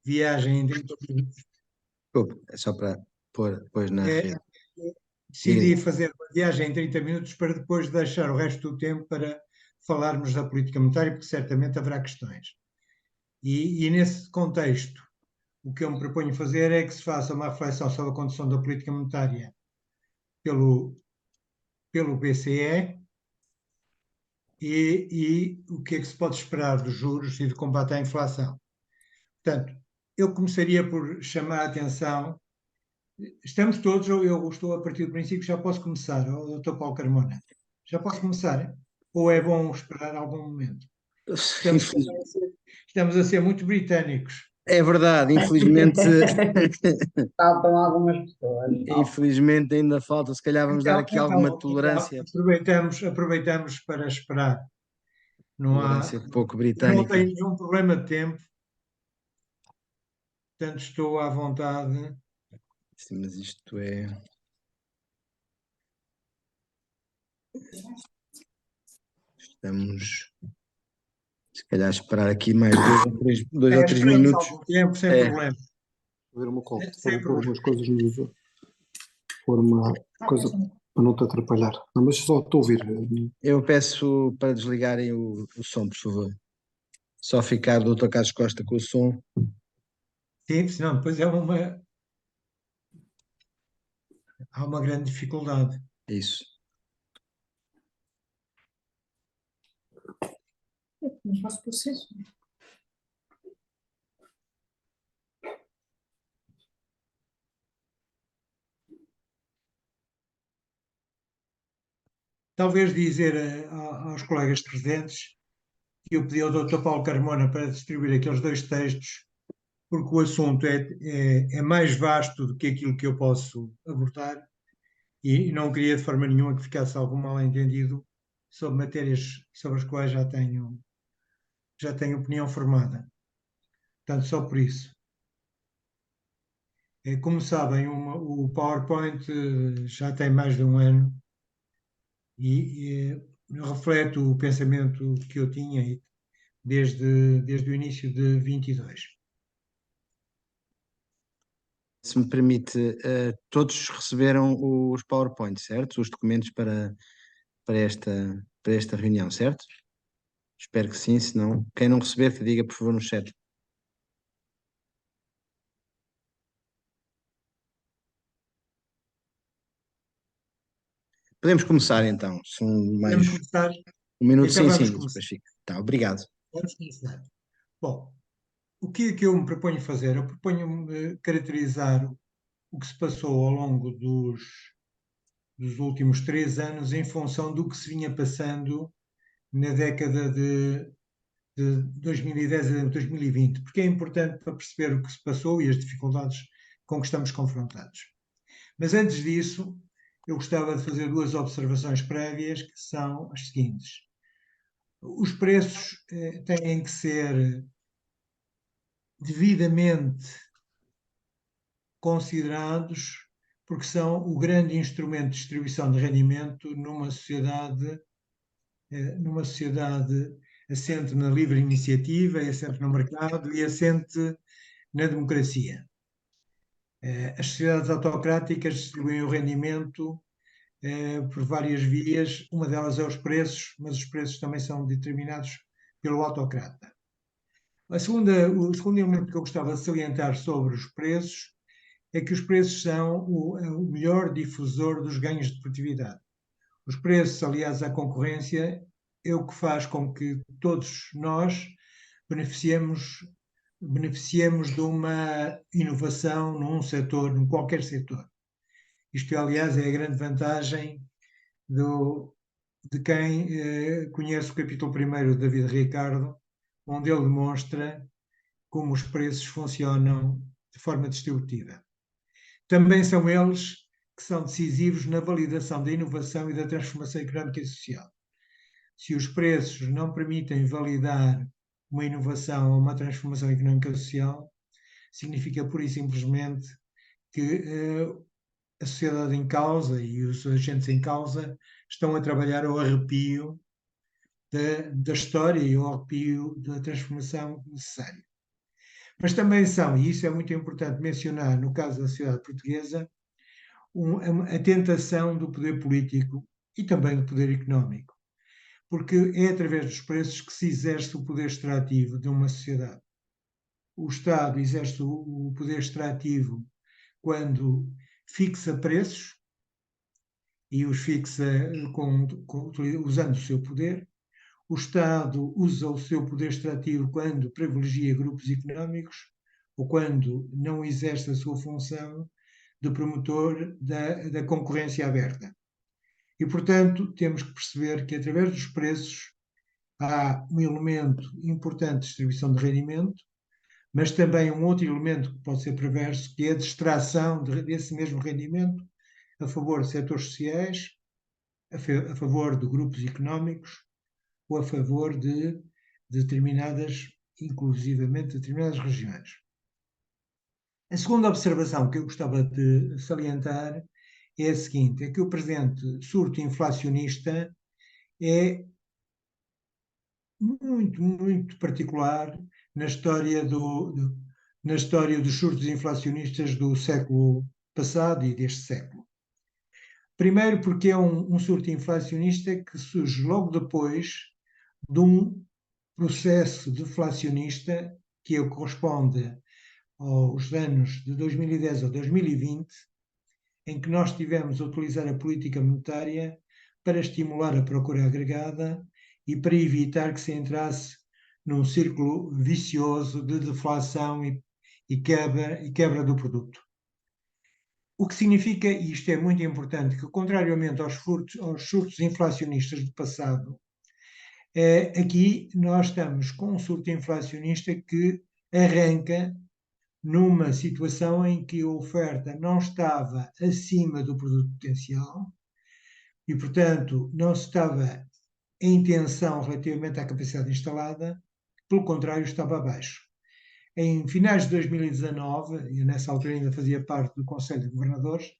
viagem em 30 minutos. Desculpe, é só para pôr depois na rede. Decidi fazer uma viagem em 30 minutos para depois deixar o resto do tempo para falarmos da política monetária, porque certamente haverá questões. E nesse contexto, o que eu me proponho fazer é que se faça uma reflexão sobre a condução da política monetária pelo BCE e o que é que se pode esperar dos juros e do combate à inflação. Portanto, eu começaria por chamar a atenção. Estamos todos, eu estou a partir do princípio que já posso começar, Dr. Paulo Carmona. Já posso começar? Ou é bom esperar algum momento? Estamos a ser muito britânicos. É verdade, infelizmente, Faltam algumas pessoas. infelizmente ainda falta, se calhar vamos dar aqui alguma tolerância. Aproveitamos para esperar. Não Tolerância pouco não britânica. tenho nenhum problema de tempo, portanto estou à vontade. Sim, mas isto é. Estamos, se calhar, a esperar aqui mais 2 ou 3 Esperamos minutos. algum tempo, sem problema. Ver uma coisa, Sem pôr problema. umas coisas no uso. Pôr uma coisa para não te atrapalhar. Não, mas só estou a ouvir. Eu peço para desligarem o som, por favor. Só ficar o Dr. Carlos Costa com o som. Sim, senão depois há uma grande dificuldade. Isso. Não faço processo. Talvez dizer aos colegas presentes que eu pedi ao Dr. Paulo Carmona para distribuir aqueles 2 textos, porque o assunto é mais vasto do que aquilo que eu posso abordar e não queria de forma nenhuma que ficasse algum mal-entendido sobre matérias sobre as quais já tenho opinião formada. Portanto, só por isso. Como sabem, o PowerPoint já tem mais de um ano e reflete o pensamento que eu tinha desde o início de 22. Se me permite, todos receberam os PowerPoint, certo? Os documentos para esta reunião, certo? Espero que sim, se não, quem não receber, que diga, por favor, no chat. Podemos começar então. São mais Podemos começar? um minuto, Então sim, vamos sim, começar. depois fica. Tá, obrigado. Vamos começar. Bom, o que é que eu me proponho fazer? Eu proponho caracterizar o que se passou ao longo dos últimos 3 anos em função do que se vinha passando na década de 2010 a 2020, porque é importante para perceber o que se passou e as dificuldades com que estamos confrontados. Mas antes disso, eu gostava de fazer 2 observações prévias, que são as seguintes. Os preços têm que ser devidamente considerados, porque são o grande instrumento de distribuição de rendimento numa sociedade assente na livre iniciativa, assente no mercado e assente na democracia. As sociedades autocráticas distribuem o rendimento por várias vias, uma delas é os preços, mas os preços também são determinados pelo autocrata. O segundo elemento que eu gostava de salientar sobre os preços é que os preços são o melhor difusor dos ganhos de produtividade. Os preços, aliás, à concorrência, é o que faz com que todos nós beneficiemos de uma inovação num setor, num qualquer setor. Isto, aliás, é a grande vantagem de quem conhece o capítulo 1 de David Ricardo, onde ele demonstra como os preços funcionam de forma distributiva. Também são eles que são decisivos na validação da inovação e da transformação económica e social. Se os preços não permitem validar uma inovação ou uma transformação económica e social, significa pura e simplesmente que a sociedade em causa e os agentes em causa estão a trabalhar ao arrepio da história e ao arrepio da transformação necessária. Mas também são, e isso é muito importante mencionar no caso da sociedade portuguesa, a tentação do poder político e também do poder económico, porque é através dos preços que se exerce o poder extrativo de uma sociedade. O Estado exerce o poder extrativo quando fixa preços e os fixa usando o seu poder. O Estado usa o seu poder extrativo quando privilegia grupos económicos ou quando não exerce a sua função de promotor da concorrência aberta. E, portanto, temos que perceber que, através dos preços, há um elemento importante de distribuição de rendimento, mas também um outro elemento que pode ser perverso, que é a distração desse mesmo rendimento a favor de setores sociais, a favor de grupos económicos ou a favor de determinadas, inclusivamente determinadas regiões. A segunda observação que eu gostava de salientar é a seguinte: é que o presente surto inflacionista é muito, muito particular na história dos surtos inflacionistas do século passado e deste século. Primeiro porque é um surto inflacionista que surge logo depois de um processo deflacionista que corresponde aos anos de 2010 a 2020, em que nós tivemos a utilizar a política monetária para estimular a procura agregada e para evitar que se entrasse num círculo vicioso de deflação e quebra do produto. O que significa, e isto é muito importante, que contrariamente aos surtos inflacionistas do passado, aqui nós estamos com um surto inflacionista que arranca numa situação em que a oferta não estava acima do produto potencial e, portanto, não se estava em tensão relativamente à capacidade instalada, pelo contrário, estava abaixo. Em finais de 2019, e nessa altura ainda fazia parte do Conselho de Governadores,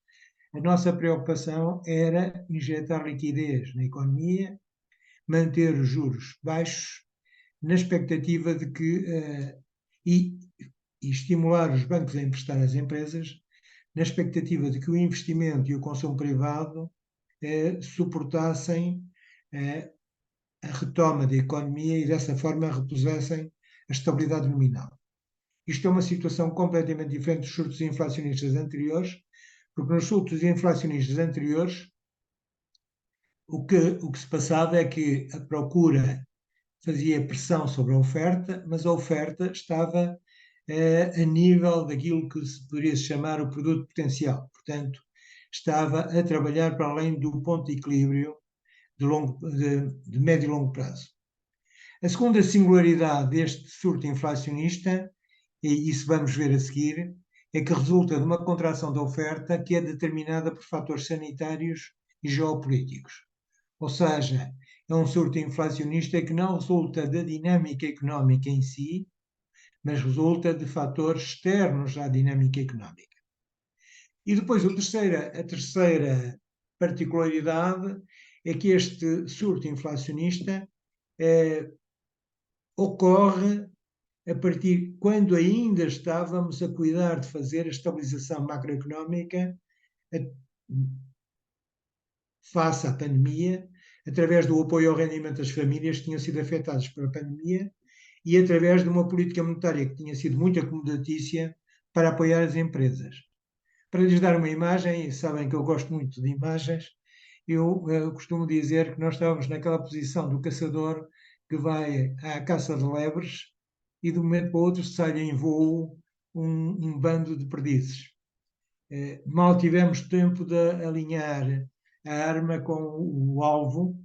a nossa preocupação era injetar liquidez na economia, manter os juros baixos, na expectativa de que e estimular os bancos a emprestar às empresas, na expectativa de que o investimento e o consumo privado suportassem a retoma da economia e dessa forma repusessem a estabilidade nominal. Isto é uma situação completamente diferente dos surtos inflacionistas anteriores, porque nos surtos inflacionistas anteriores o que se passava é que a procura fazia pressão sobre a oferta, mas a oferta estava a nível daquilo que se poderia chamar o produto potencial. Portanto, estava a trabalhar para além do ponto de equilíbrio de médio e longo prazo. A segunda singularidade deste surto inflacionista, e isso vamos ver a seguir, é que resulta de uma contração da oferta que é determinada por fatores sanitários e geopolíticos. Ou seja, é um surto inflacionista que não resulta da dinâmica económica em si, mas resulta de fatores externos à dinâmica económica. E depois a terceira particularidade é que este surto inflacionista ocorre a partir quando ainda estávamos a cuidar de fazer a estabilização macroeconómica face à pandemia, através do apoio ao rendimento das famílias que tinham sido afetadas pela pandemia e através de uma política monetária que tinha sido muito acomodatícia para apoiar as empresas. Para lhes dar uma imagem, e sabem que eu gosto muito de imagens, eu costumo dizer que nós estávamos naquela posição do caçador que vai à caça de lebres e de um momento para o outro sai em voo um bando de perdizes. Mal tivemos tempo de alinhar a arma com o alvo,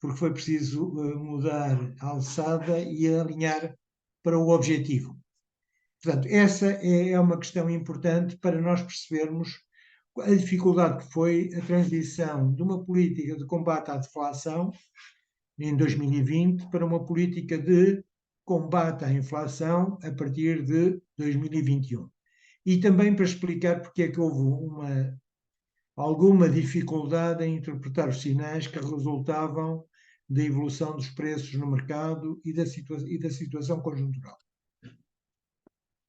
porque foi preciso mudar a alçada e alinhar para o objetivo. Portanto, essa é uma questão importante para nós percebermos a dificuldade que foi a transição de uma política de combate à deflação em 2020 para uma política de combate à inflação a partir de 2021. E também para explicar porque é que houve alguma dificuldade em interpretar os sinais que resultavam da evolução dos preços no mercado e da situação conjuntural.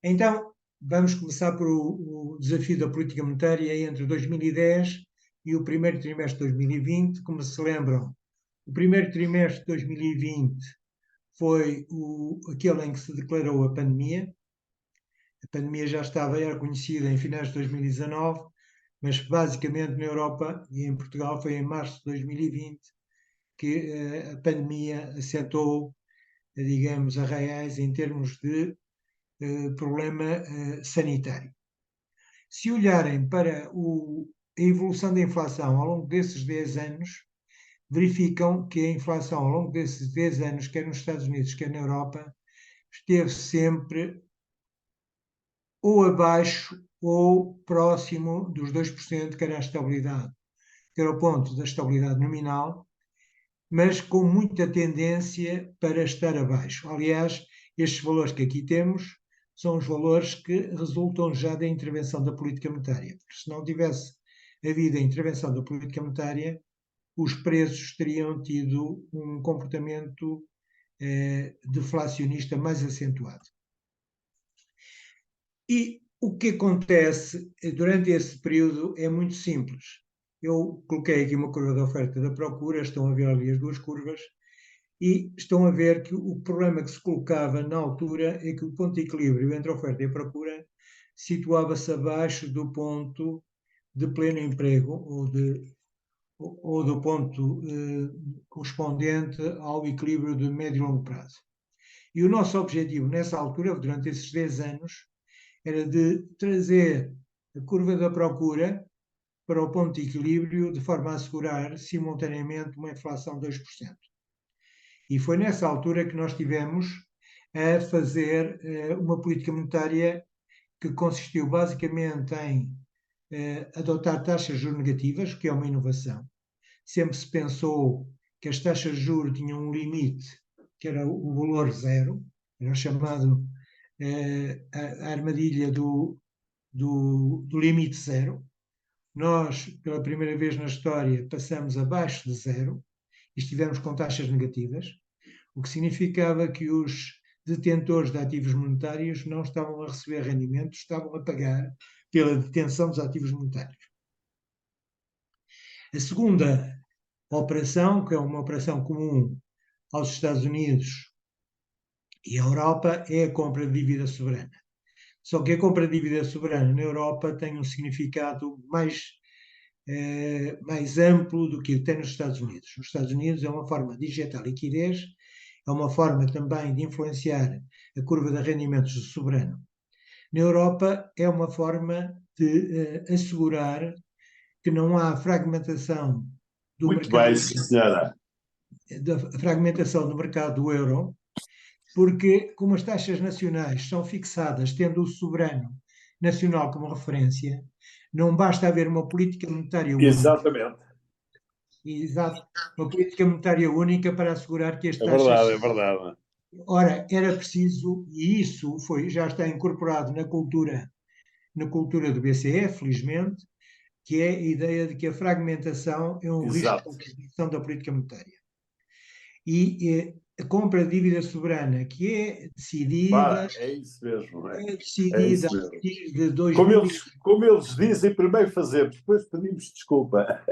Então, vamos começar por o desafio da política monetária entre 2010 e o primeiro trimestre de 2020. Como se lembram, o primeiro trimestre de 2020 foi aquele em que se declarou a pandemia. A pandemia já era conhecida em finais de 2019, mas basicamente na Europa e em Portugal foi em março de 2020 que a pandemia assentou, digamos, arraiais em termos de problema sanitário. Se olharem para a evolução da inflação ao longo desses 10 anos, verificam que a inflação ao longo desses 10 anos, quer nos Estados Unidos, quer na Europa, esteve sempre ou abaixo ou próximo dos 2%, que era a estabilidade, que era o ponto da estabilidade nominal, mas com muita tendência para estar abaixo. Aliás, estes valores que aqui temos são os valores que resultam já da intervenção da política monetária. Porque se não tivesse havido a intervenção da política monetária, os preços teriam tido um comportamento deflacionista mais acentuado. E o que acontece durante esse período é muito simples. Eu coloquei aqui uma curva da oferta e da procura, estão a ver ali as duas curvas, e estão a ver que o problema que se colocava na altura é que o ponto de equilíbrio entre a oferta e a procura situava-se abaixo do ponto de pleno emprego ou do ponto correspondente ao equilíbrio de médio e longo prazo. E o nosso objetivo nessa altura, durante esses 10 anos, era de trazer a curva da procura para o ponto de equilíbrio de forma a assegurar simultaneamente uma inflação de 2%. E foi nessa altura que nós tivemos a fazer uma política monetária que consistiu basicamente em adotar taxas de juros negativas, que é uma inovação. Sempre se pensou que as taxas de juros tinham um limite, que era o valor zero, era chamado a armadilha do limite zero. Nós, pela primeira vez na história, passamos abaixo de zero e estivemos com taxas negativas, o que significava que os detentores de ativos monetários não estavam a receber rendimentos, estavam a pagar pela detenção dos ativos monetários. A segunda operação, que é uma operação comum aos Estados Unidos e à Europa, é a compra de dívida soberana. Só que a compra de dívida soberana na Europa tem um significado mais amplo do que tem nos Estados Unidos. Nos Estados Unidos é uma forma de injetar liquidez, é uma forma também de influenciar a curva de rendimentos do soberano. Na Europa é uma forma de assegurar que não há fragmentação do Muito mercado, bem, sim, senhora. da fragmentação do mercado do euro, porque como as taxas nacionais são fixadas tendo o soberano nacional como referência, não basta haver uma política monetária única. Exatamente. Exato, uma política monetária única para assegurar que as É taxas... verdade, é verdade. Ora, era preciso, e isso já está incorporado na cultura do BCE, felizmente, que é a ideia de que a fragmentação é um risco Exato. de execução da política monetária. E a compra de dívida soberana, que é decidida... É isso mesmo. É É decidida isso a mesmo. partir de 2000. Como eles dizem, primeiro fazemos, depois pedimos desculpa.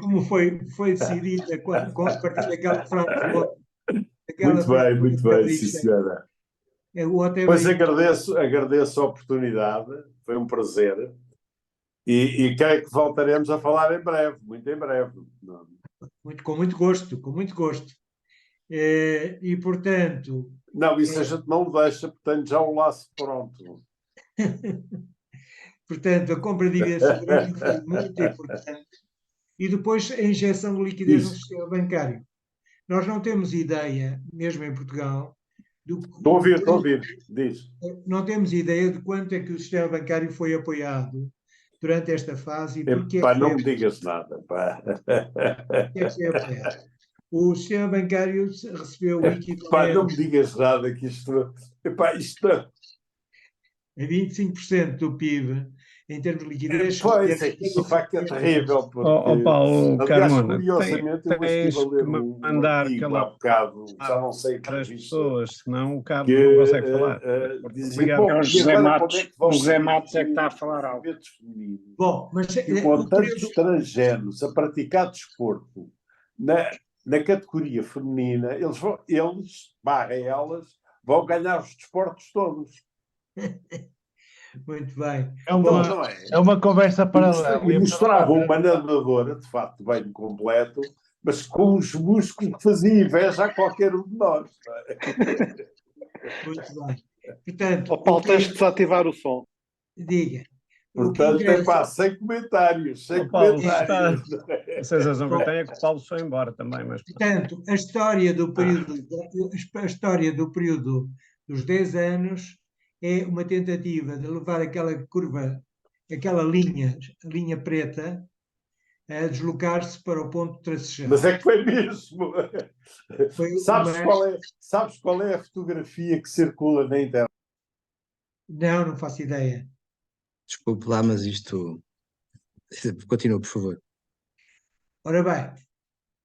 Como foi decidida com a partir daquela frase do outro. Muito bem, sim, senhora. O outro Pois agradeço a oportunidade, foi um prazer. E creio que voltaremos a falar em breve, muito em breve. com muito gosto, com muito gosto. E, portanto... Não, isso a gente não deixa, portanto já o laço pronto. Portanto, a compra de dívida soberana foi muito importante. E depois a injeção de liquidez no sistema bancário. Nós não temos ideia, mesmo em Portugal, Estou a ouvir, diz. Não temos ideia de quanto é que o sistema bancário foi apoiado durante esta fase e porque é que não me digas nada. foi apoiado. O sistema bancário recebeu o equivalente... não me digas nada que isto... a 25% do PIB em termos de liquidez. Pois, é que isso de facto é terrível, porque, Paulo aliás, Carmona, curiosamente, eu hoje estive tens a ler que um mandar artigo há calar bocado, já não sei que as revista, pessoas, senão o que Carlos não consegue falar. dizia, Obrigado. bom, É o e José agora Matos, quando é que vão o José ser Matos é que está a falar algo. movimentos femininos Bom, mas e o o montante período, de estrangeiros a praticar desporto na categoria feminina, eles, barra elas, vão ganhar os desportos todos. muito bem. É Bom, uma, Não é? é uma conversa paralela. E mostrava uma nadadora, de facto, bem completo, mas com os músculos que fazia inveja a qualquer um de nós. Não é? muito bem. Portanto, Ó Paulo, tens de desativar o som. diga, o que Portanto, é pá, interessa sem comentários, sem Paulo, comentários. a sensação que eu tenho é que o Paulo foi embora também, mas portanto, a história do período dos 10 anos é uma tentativa de levar aquela curva, aquela linha preta, a deslocar-se para o ponto tracejado. Mas é que foi mesmo. Foi Sabes qual é a fotografia que circula na internet? Não faço ideia. Desculpe lá, mas isto. Continua, por favor. Ora bem,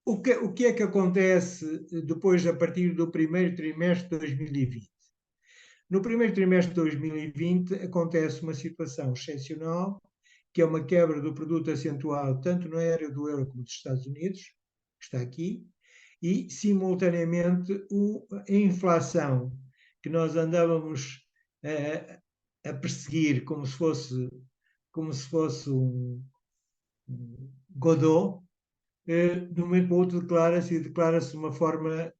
o que é que acontece depois, a partir do primeiro trimestre de 2020? No primeiro trimestre de 2020 acontece uma situação excepcional, que é uma quebra do produto acentuado tanto na área do euro como dos Estados Unidos, que está aqui, e simultaneamente a inflação que nós andávamos a perseguir como se fosse um Godot, de um momento para o outro declara-se de uma forma,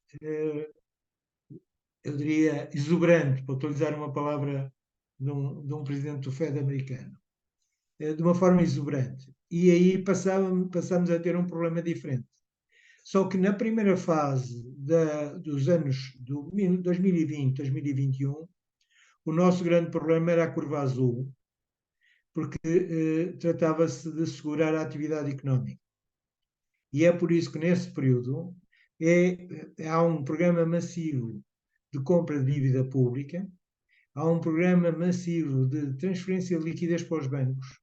eu diria, exuberante, para utilizar uma palavra de um presidente do Fed americano, de uma forma exuberante. E aí passamos a ter um problema diferente. Só que na primeira fase dos anos 2020, 2021, o nosso grande problema era a curva azul, porque tratava-se de segurar a atividade económica. E é por isso que nesse período há um programa massivo de compra de dívida pública, há um programa massivo de transferência de liquidez para os bancos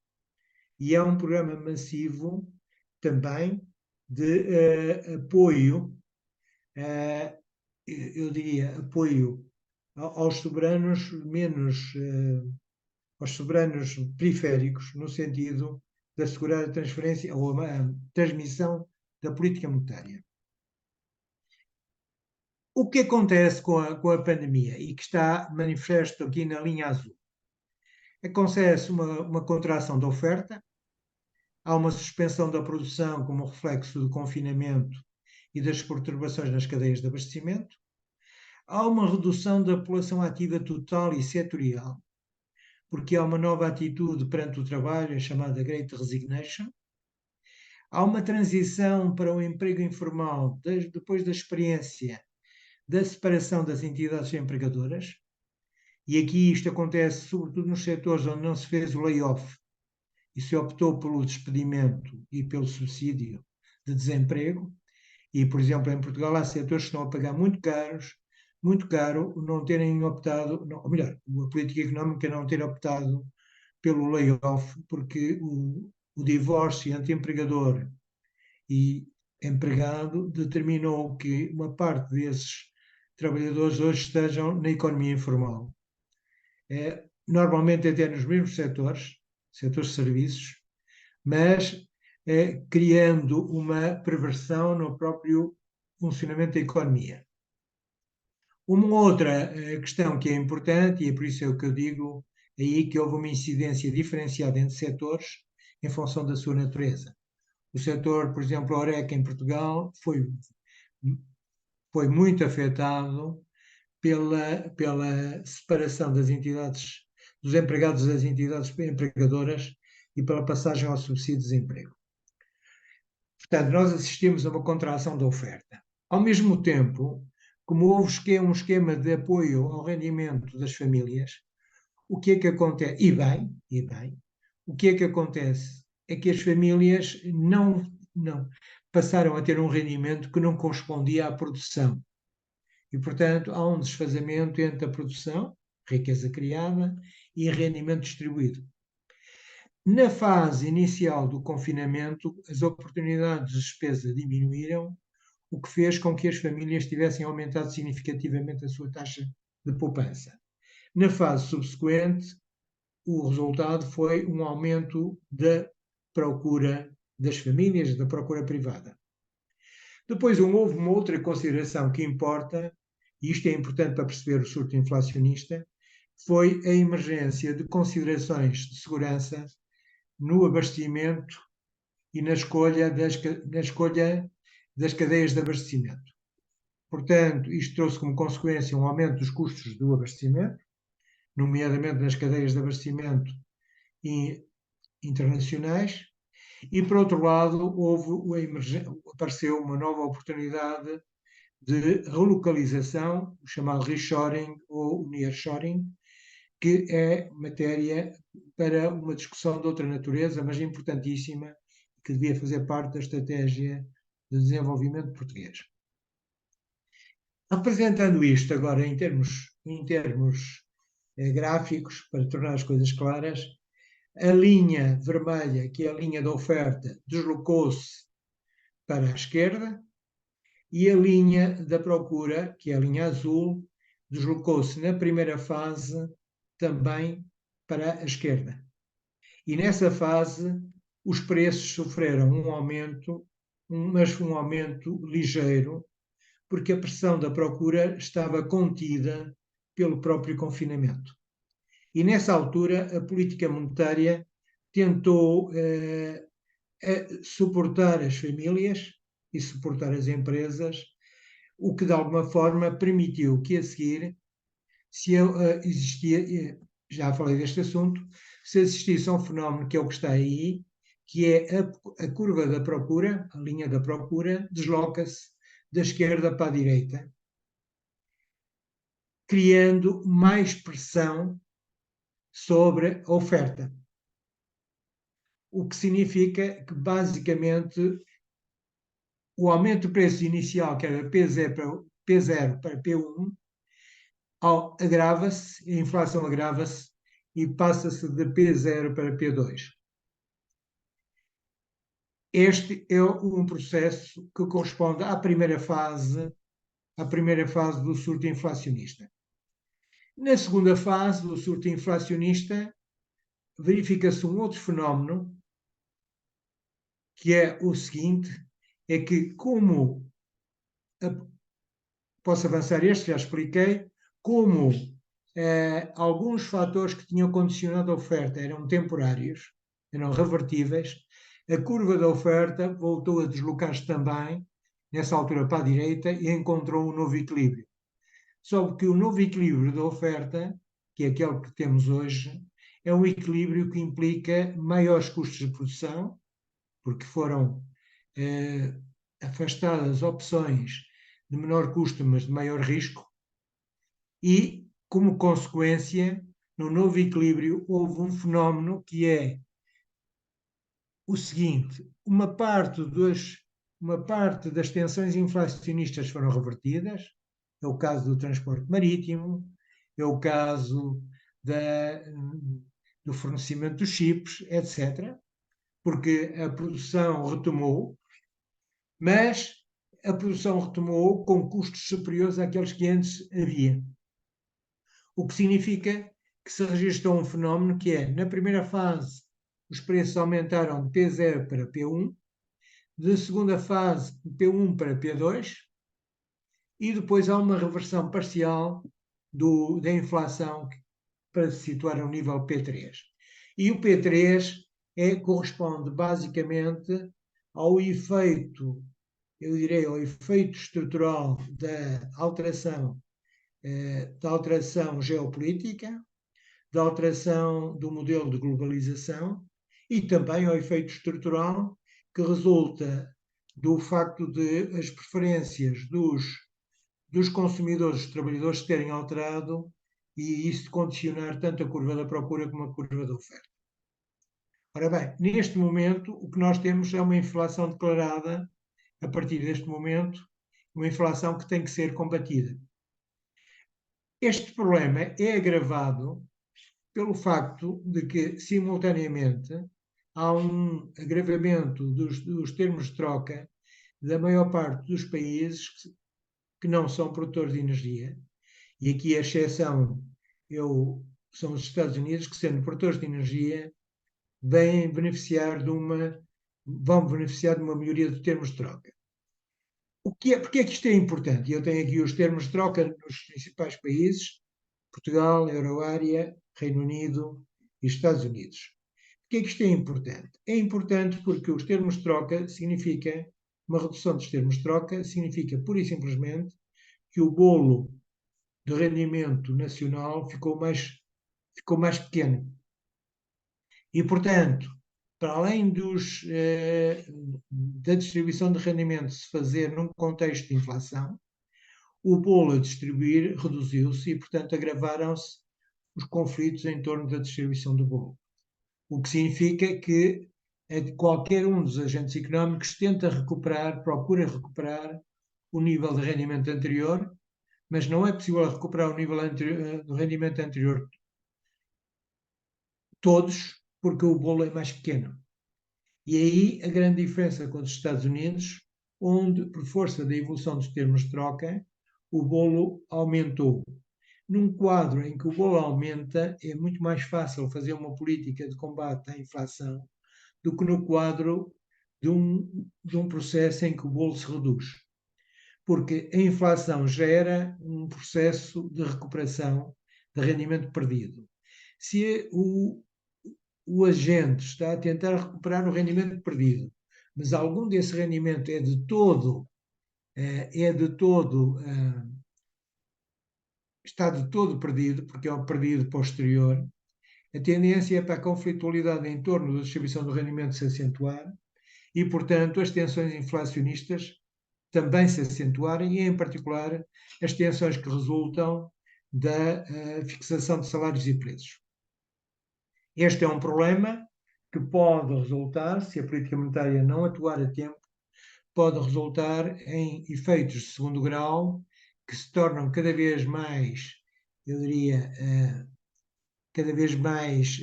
e há um programa massivo também de apoio, eu diria, apoio aos soberanos aos soberanos periféricos, no sentido de assegurar a transferência ou a transmissão da política monetária. O que acontece com a pandemia e que está manifesto aqui na linha azul? Acontece uma contração da oferta, há uma suspensão da produção como reflexo do confinamento e das perturbações nas cadeias de abastecimento, há uma redução da população ativa total e setorial, porque há uma nova atitude perante o trabalho, a chamada Great Resignation. Há uma transição para o emprego informal depois da experiência da separação das entidades empregadoras, e aqui isto acontece sobretudo nos setores onde não se fez o layoff e se optou pelo despedimento e pelo subsídio de desemprego. E, por exemplo, em Portugal há setores que estão a pagar muito caro não terem optado, ou melhor, a política económica não ter optado pelo layoff, porque o divórcio entre empregador e empregado determinou que uma parte desses trabalhadores hoje estejam na economia informal. Normalmente até nos mesmos setores de serviços, mas criando uma perversão no próprio funcionamento da economia. Uma outra questão que é importante, e é por isso é o que eu digo, aí que houve uma incidência diferenciada entre setores em função da sua natureza. O setor, por exemplo, a Horeca em Portugal foi muito afetado pela separação das entidades, dos empregados das entidades empregadoras e pela passagem ao subsídio de desemprego. Portanto, nós assistimos a uma contração da oferta. Ao mesmo tempo, como houve um esquema de apoio ao rendimento das famílias, o que é que acontece? E bem, o que é que acontece? É que as famílias não passaram a ter um rendimento que não correspondia à produção. E, portanto, há um desfazamento entre a produção, riqueza criada, e rendimento distribuído. Na fase inicial do confinamento, as oportunidades de despesa diminuíram, o que fez com que as famílias tivessem aumentado significativamente a sua taxa de poupança. Na fase subsequente, o resultado foi um aumento da procura das famílias, da procura privada. Depois houve uma outra consideração que importa, e isto é importante para perceber o surto inflacionista, foi a emergência de considerações de segurança no abastecimento e na escolha das cadeias de abastecimento. Portanto, isto trouxe como consequência um aumento dos custos do abastecimento, nomeadamente nas cadeias de abastecimento internacionais, e, por outro lado, apareceu uma nova oportunidade de relocalização, o chamado reshoring ou nearshoring, que é matéria para uma discussão de outra natureza, mas importantíssima, que devia fazer parte da estratégia de desenvolvimento português. Apresentando isto agora em termos gráficos, para tornar as coisas claras, a linha vermelha, que é a linha da oferta, deslocou-se para a esquerda, e a linha da procura, que é a linha azul, deslocou-se na primeira fase também para a esquerda. E nessa fase os preços sofreram um aumento, mas um aumento ligeiro, porque a pressão da procura estava contida pelo próprio confinamento. E nessa altura a política monetária tentou suportar as famílias e suportar as empresas, o que de alguma forma permitiu que a seguir, se existia, já falei deste assunto, se existisse um fenómeno que é o que está aí, que é a curva da procura, a linha da procura, desloca-se da esquerda para a direita, criando mais pressão sobre a oferta. O que significa que, basicamente, o aumento do preço inicial, que era P0 para P1, agrava-se, a inflação agrava-se e passa-se de P0 para P2. Este é um processo que corresponde à primeira fase do surto inflacionista. Na segunda fase do surto inflacionista, verifica-se um outro fenómeno, que é o seguinte, é que posso avançar este, já expliquei, como alguns fatores que tinham condicionado a oferta eram temporários, eram revertíveis, a curva da oferta voltou a deslocar-se também, nessa altura para a direita, e encontrou um novo equilíbrio. Só que o novo equilíbrio da oferta, que é aquele que temos hoje, é um equilíbrio que implica maiores custos de produção, porque foram afastadas opções de menor custo, mas de maior risco, e, como consequência, no novo equilíbrio, houve um fenómeno que é o seguinte: uma parte das tensões inflacionistas foram revertidas, é o caso do transporte marítimo, é o caso do fornecimento dos chips, etc., porque a produção retomou, mas a produção retomou com custos superiores àqueles que antes havia. O que significa que se registrou um fenómeno que é, na primeira fase, os preços aumentaram de P0 para P1, de segunda fase, de P1 para P2, e depois há uma reversão parcial da inflação para se situar ao nível P3. E o P3 corresponde basicamente ao efeito, eu direi, ao efeito estrutural da alteração geopolítica, da alteração do modelo de globalização e também ao efeito estrutural que resulta do facto de as preferências dos consumidores, dos trabalhadores terem alterado e isso condicionar tanto a curva da procura como a curva da oferta. Ora bem, neste momento o que nós temos é uma inflação declarada, a partir deste momento, uma inflação que tem que ser combatida. Este problema é agravado pelo facto de que, simultaneamente, há um agravamento dos termos de troca da maior parte dos países que não são produtores de energia, e aqui a exceção são os Estados Unidos, que, sendo produtores de energia, vão beneficiar de uma melhoria dos termos de troca. Porque é que isto é importante? Eu tenho aqui os termos de troca nos principais países: Portugal, Euroárea, Reino Unido e Estados Unidos. Porquê é que isto é importante? É importante porque os termos de troca uma redução dos termos de troca significa pura e simplesmente que o bolo de rendimento nacional ficou mais pequeno. E, portanto, para além da distribuição de rendimento se fazer num contexto de inflação, o bolo a distribuir reduziu-se e, portanto, agravaram-se os conflitos em torno da distribuição do bolo. O que significa que qualquer um dos agentes económicos procura recuperar o nível de rendimento anterior, mas não é possível recuperar o nível do rendimento anterior todos, porque o bolo é mais pequeno. E aí a grande diferença com os Estados Unidos, onde, por força da evolução dos termos de troca, o bolo aumentou. Num quadro em que o bolo aumenta, é muito mais fácil fazer uma política de combate à inflação do que no quadro de um processo em que o bolo se reduz. Porque a inflação gera um processo de recuperação de rendimento perdido. Se o agente está a tentar recuperar o rendimento perdido, mas algum desse rendimento está de todo perdido, porque é um perdido posterior, a tendência é para a conflitualidade em torno da distribuição do rendimento se acentuar e, portanto, as tensões inflacionistas também se acentuarem, e, em particular, as tensões que resultam da fixação de salários e preços. Este é um problema que pode resultar, se a política monetária não atuar a tempo, pode resultar em efeitos de segundo grau que se tornam cada vez mais, eu diria, cada vez mais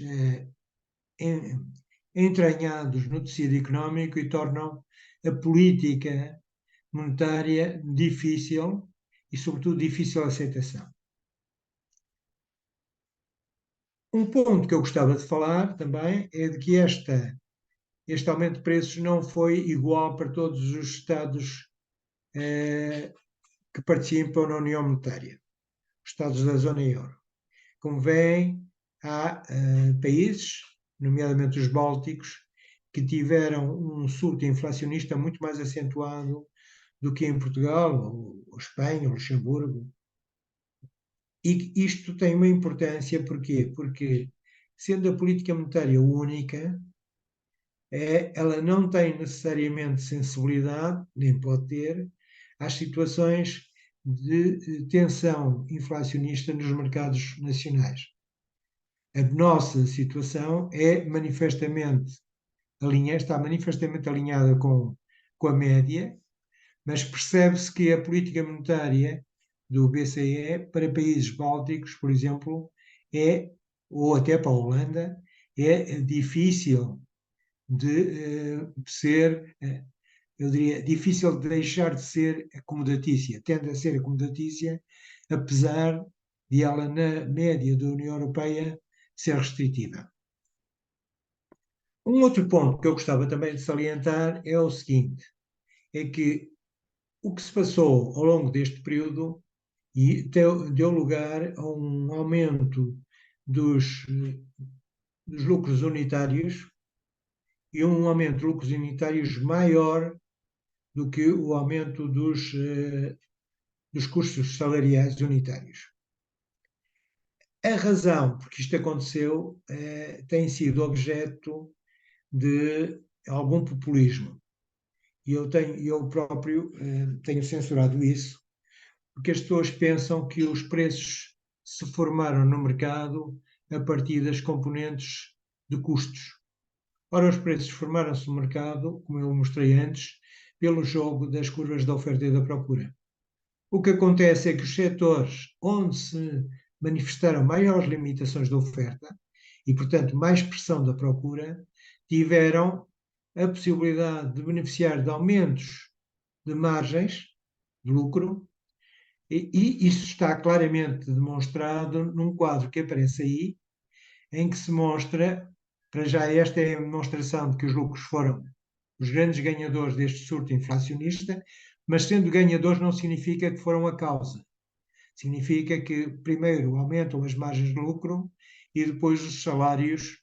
entranhados no tecido económico e tornam a política monetária difícil e, sobretudo, difícil de aceitação. Um ponto que eu gostava de falar também é de que este aumento de preços não foi igual para todos os Estados que participam na União Monetária, os Estados da zona euro. Como veem, há países, nomeadamente os bálticos, que tiveram um surto inflacionista muito mais acentuado do que em Portugal, ou Espanha, ou Luxemburgo. E isto tem uma importância, porquê? Porque, sendo a política monetária única, ela não tem necessariamente sensibilidade, nem pode ter, às situações de tensão inflacionista nos mercados nacionais. A nossa situação está manifestamente alinhada com a média, mas percebe-se que a política monetária do BCE para países bálticos, por exemplo, ou até para a Holanda, é difícil de ser, eu diria, difícil de deixar de ser acomodatícia. Tende a ser acomodatícia, apesar de ela, na média da União Europeia, ser restritiva. Um outro ponto que eu gostava também de salientar é o seguinte: é que o que se passou ao longo deste período deu lugar a um aumento dos lucros unitários e um aumento de lucros unitários maior do que o aumento dos custos salariais unitários. A razão por que isto aconteceu tem sido objeto de algum populismo. E eu próprio tenho censurado isso, porque as pessoas pensam que os preços se formaram no mercado a partir das componentes de custos. Ora, os preços formaram-se no mercado, como eu mostrei antes, pelo jogo das curvas da oferta e da procura. O que acontece é que os setores onde se manifestaram maiores limitações da oferta e, portanto, mais pressão da procura, tiveram a possibilidade de beneficiar de aumentos de margens de lucro, e isso está claramente demonstrado num quadro que aparece aí, em que se mostra, para já esta é a demonstração de que os lucros foram os grandes ganhadores deste surto inflacionista, mas sendo ganhadores não significa que foram a causa. Significa que primeiro aumentam as margens de lucro e depois os salários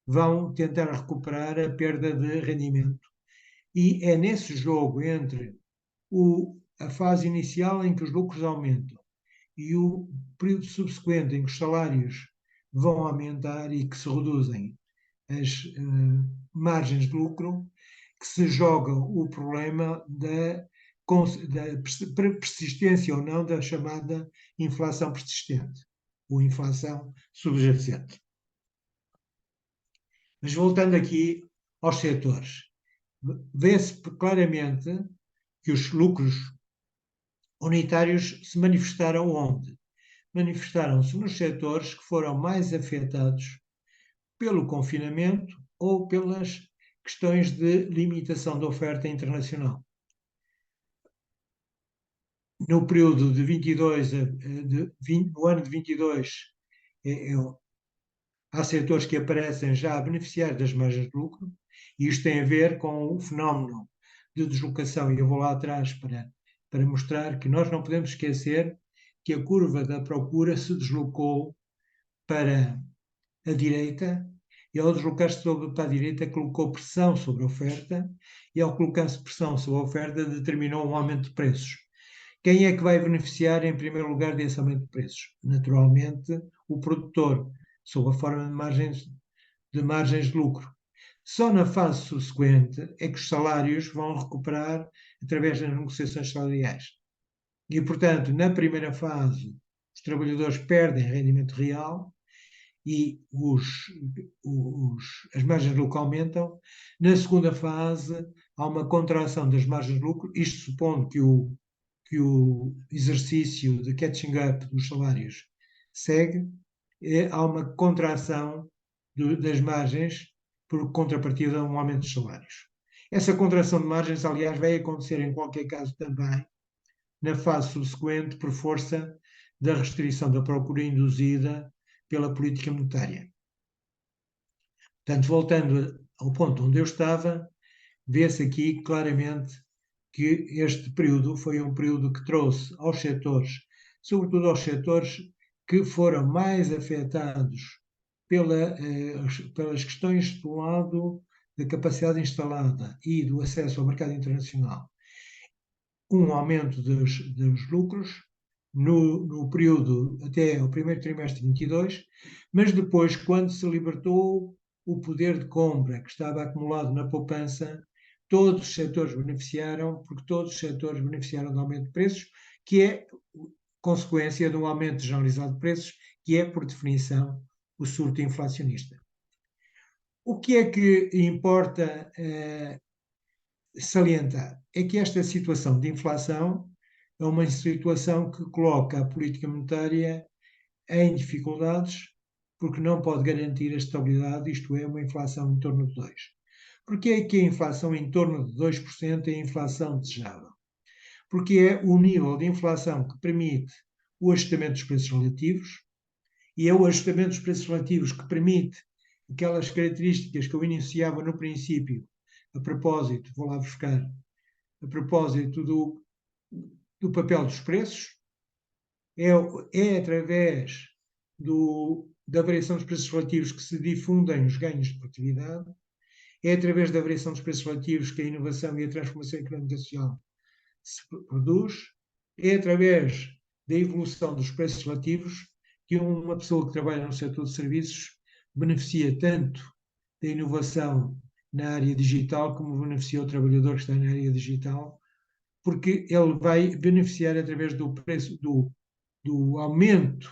vão tentar recuperar a perda de rendimento. E é nesse jogo entre a fase inicial em que os lucros aumentam e o período subsequente em que os salários vão aumentar e que se reduzem as margens de lucro, que se joga o problema da persistência ou não da chamada inflação persistente, ou inflação subjacente. Mas voltando aqui aos setores, vê-se claramente que os lucros unitários se manifestaram onde? Manifestaram-se nos setores que foram mais afetados pelo confinamento ou pelas questões de limitação da oferta internacional. No período de 22, no ano de 22, há setores que aparecem já a beneficiar das margens de lucro, e isto tem a ver com o fenómeno de deslocação, e eu vou lá atrás para mostrar que nós não podemos esquecer que a curva da procura se deslocou para a direita, e ao deslocar-se para a direita colocou pressão sobre a oferta, e ao colocar-se pressão sobre a oferta determinou um aumento de preços. Quem é que vai beneficiar em primeiro lugar desse aumento de preços? Naturalmente, o produtor, sob a forma de margens de lucro. Só na fase subsequente é que os salários vão recuperar através das negociações salariais. E, portanto, na primeira fase, os trabalhadores perdem rendimento real e as margens de lucro aumentam. Na segunda fase, há uma contração das margens de lucro, isto supondo que o exercício de catching up dos salários segue, há uma contração das margens por contrapartida a um aumento dos salários. Essa contração de margens, aliás, vai acontecer em qualquer caso também na fase subsequente por força da restrição da procura induzida pela política monetária. Portanto, voltando ao ponto onde eu estava, vê-se aqui claramente que este período foi um período que trouxe aos setores, sobretudo aos setores que foram mais afetados pelas questões do lado da capacidade instalada e do acesso ao mercado internacional, um aumento dos lucros no período até o primeiro trimestre de 22, mas depois, quando se libertou o poder de compra que estava acumulado na poupança, todos os setores beneficiaram, porque todos os setores beneficiaram do aumento de preços, que é consequência de um aumento generalizado de preços, que é, por definição, o surto inflacionista. O que é que importa salientar? É que esta situação de inflação é uma situação que coloca a política monetária em dificuldades, porque não pode garantir a estabilidade, isto é, uma inflação em torno de 2%. Porquê é que a inflação em torno de 2% é a inflação desejável? Porque é o nível de inflação que permite o ajustamento dos preços relativos, e é o ajustamento dos preços relativos que permite aquelas características que eu iniciava no princípio, a propósito, vou lá buscar, a propósito do papel dos preços, é através da variação dos preços relativos que se difundem os ganhos de produtividade, é através da variação dos preços relativos que a inovação e a transformação económica e social se produz, é através da evolução dos preços relativos que uma pessoa que trabalha no setor de serviços beneficia tanto da inovação na área digital como beneficia o trabalhador que está na área digital, porque ele vai beneficiar através do preço, do aumento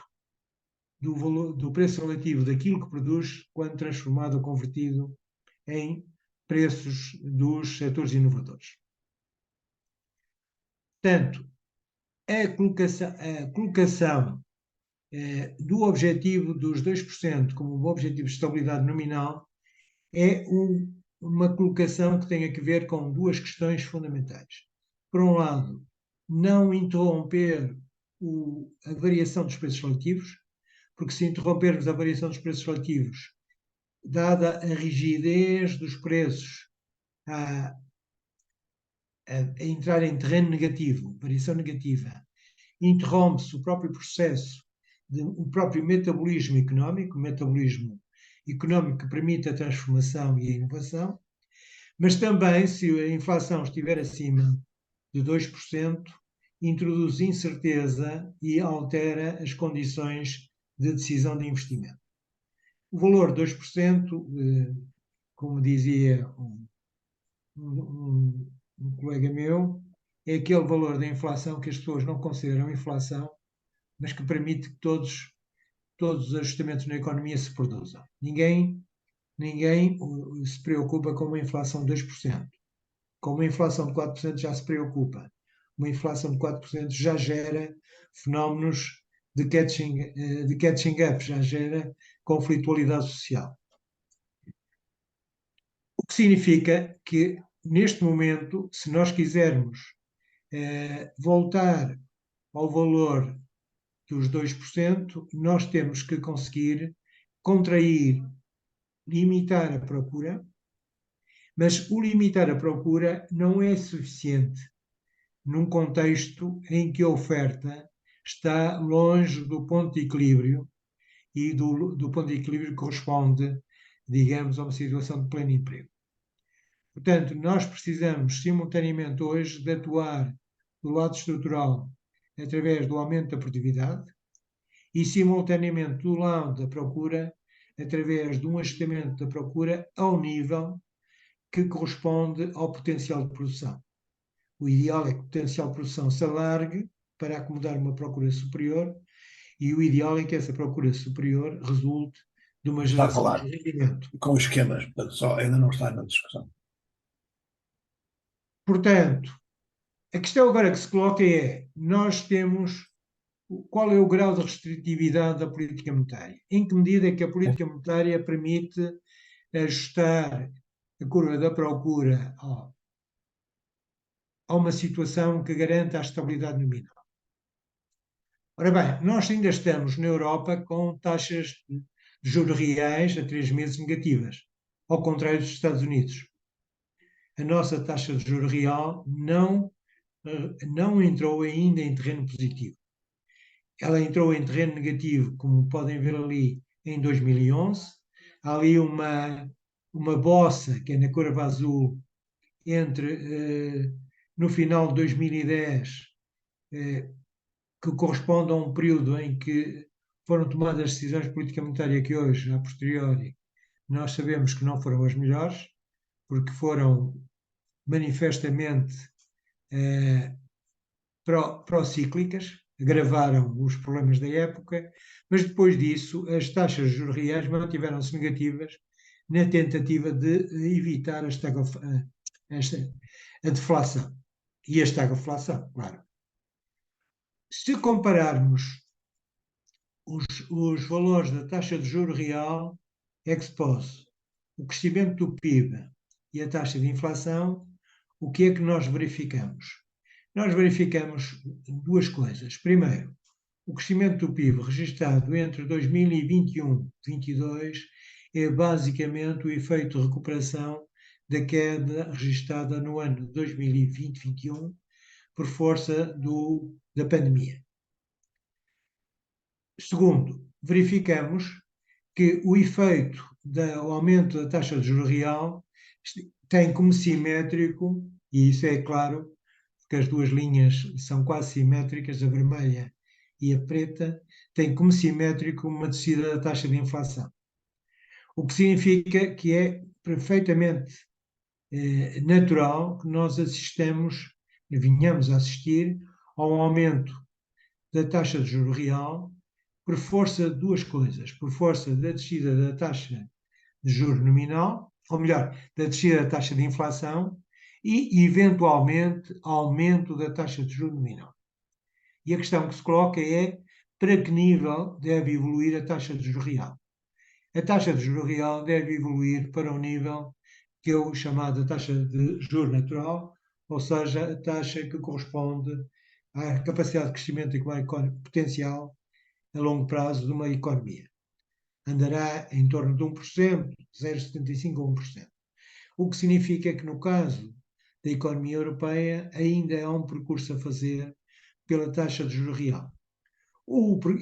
do preço relativo daquilo que produz quando transformado ou convertido em preços dos setores inovadores. Portanto, a colocação do objetivo dos 2% como um objetivo de estabilidade nominal uma colocação que tem a ver com duas questões fundamentais. Por um lado, não interromper a variação dos preços relativos, porque se interrompermos a variação dos preços relativos, dada a rigidez dos preços a entrar em terreno negativo, variação negativa, interrompe-se o próprio processo, o próprio metabolismo económico, o metabolismo económico que permite a transformação e a inovação, mas também, se a inflação estiver acima de 2%, introduz incerteza e altera as condições de decisão de investimento. O valor de 2%, como dizia um colega meu, é aquele valor da inflação que as pessoas não consideram inflação, mas que permite que todos os ajustamentos na economia se produzam. Ninguém se preocupa com uma inflação de 2%. Com uma inflação de 4% já se preocupa. Uma inflação de 4% já gera fenómenos de catching up, já gera conflitualidade social. O que significa que, neste momento, se nós quisermos voltar ao valor dos 2%, nós temos que conseguir contrair, limitar a procura, mas o limitar a procura não é suficiente num contexto em que a oferta está longe do ponto de equilíbrio e do ponto de equilíbrio que corresponde, digamos, a uma situação de pleno emprego. Portanto, nós precisamos simultaneamente hoje de atuar do lado estrutural através do aumento da produtividade e simultaneamente do lado da procura através de um ajustamento da procura ao nível que corresponde ao potencial de produção. O ideal é que o potencial de produção se alargue para acomodar uma procura superior e o ideal é que essa procura superior resulte de uma Está a geração falar de rendimento. com esquemas, portanto, ainda não está na discussão. Portanto, a questão agora que se coloca é, qual é o grau de restritividade da política monetária? Em que medida é que a política monetária permite ajustar a curva da procura a uma situação que garanta a estabilidade nominal? Ora bem, nós ainda estamos na Europa com taxas de juros reais a 3 meses negativas, ao contrário dos Estados Unidos. A nossa taxa de juros real não entrou ainda em terreno positivo. Ela entrou em terreno negativo, como podem ver ali, em 2011. Há ali uma bossa, que é na curva azul, entre no final de 2010, que corresponde a um período em que foram tomadas decisões de política monetária que hoje, a posteriori, nós sabemos que não foram as melhores, porque foram manifestamente procíclicas, agravaram os problemas da época, mas depois disso as taxas de juros reais mantiveram-se negativas na tentativa de evitar a deflação e a estagflação, claro. Se compararmos os valores da taxa de juro real ex post, o crescimento do PIB e a taxa de inflação, o que é que nós verificamos? Nós verificamos duas coisas. Primeiro, o crescimento do PIB registrado entre 2021 e 2022 é basicamente o efeito de recuperação da queda registrada no ano de 2020-21 por força da pandemia. Segundo, verificamos que o efeito do aumento da taxa de juros real tem como simétrico, e isso é claro, porque as duas linhas são quase simétricas, a vermelha e a preta, tem como simétrico uma descida da taxa de inflação. O que significa que é perfeitamente natural que nós venhamos a assistir a um aumento da taxa de juro real por força de duas coisas. Por força da descida da taxa de juro nominal, ou melhor, da descida da taxa de inflação e, eventualmente, aumento da taxa de juro nominal. E a questão que se coloca é para que nível deve evoluir a taxa de juro real. a taxa de juro real deve evoluir para um nível que é o chamado taxa de juro natural, ou seja, a taxa que corresponde à capacidade de crescimento económico potencial a longo prazo de uma economia. Andará em torno de 1%, 0,75% a 1%. O que significa que, no caso da economia europeia, ainda há um percurso a fazer pela taxa de juro real.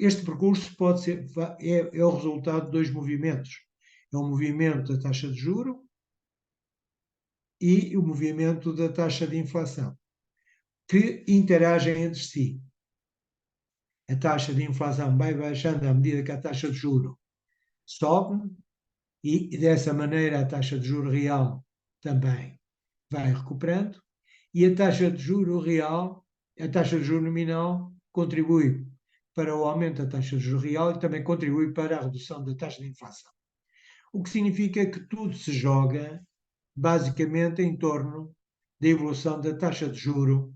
Este percurso pode ser, é o resultado de dois movimentos. É o movimento da taxa de juro e o movimento da taxa de inflação, que interagem entre si. A taxa de inflação vai baixando à medida que a taxa de juro sobe e dessa maneira a taxa de juro real também vai recuperando e a taxa de juro real, a taxa de juro nominal contribui para o aumento da taxa de juro real e também contribui para a redução da taxa de inflação. O que significa que tudo se joga basicamente em torno da evolução da taxa de juro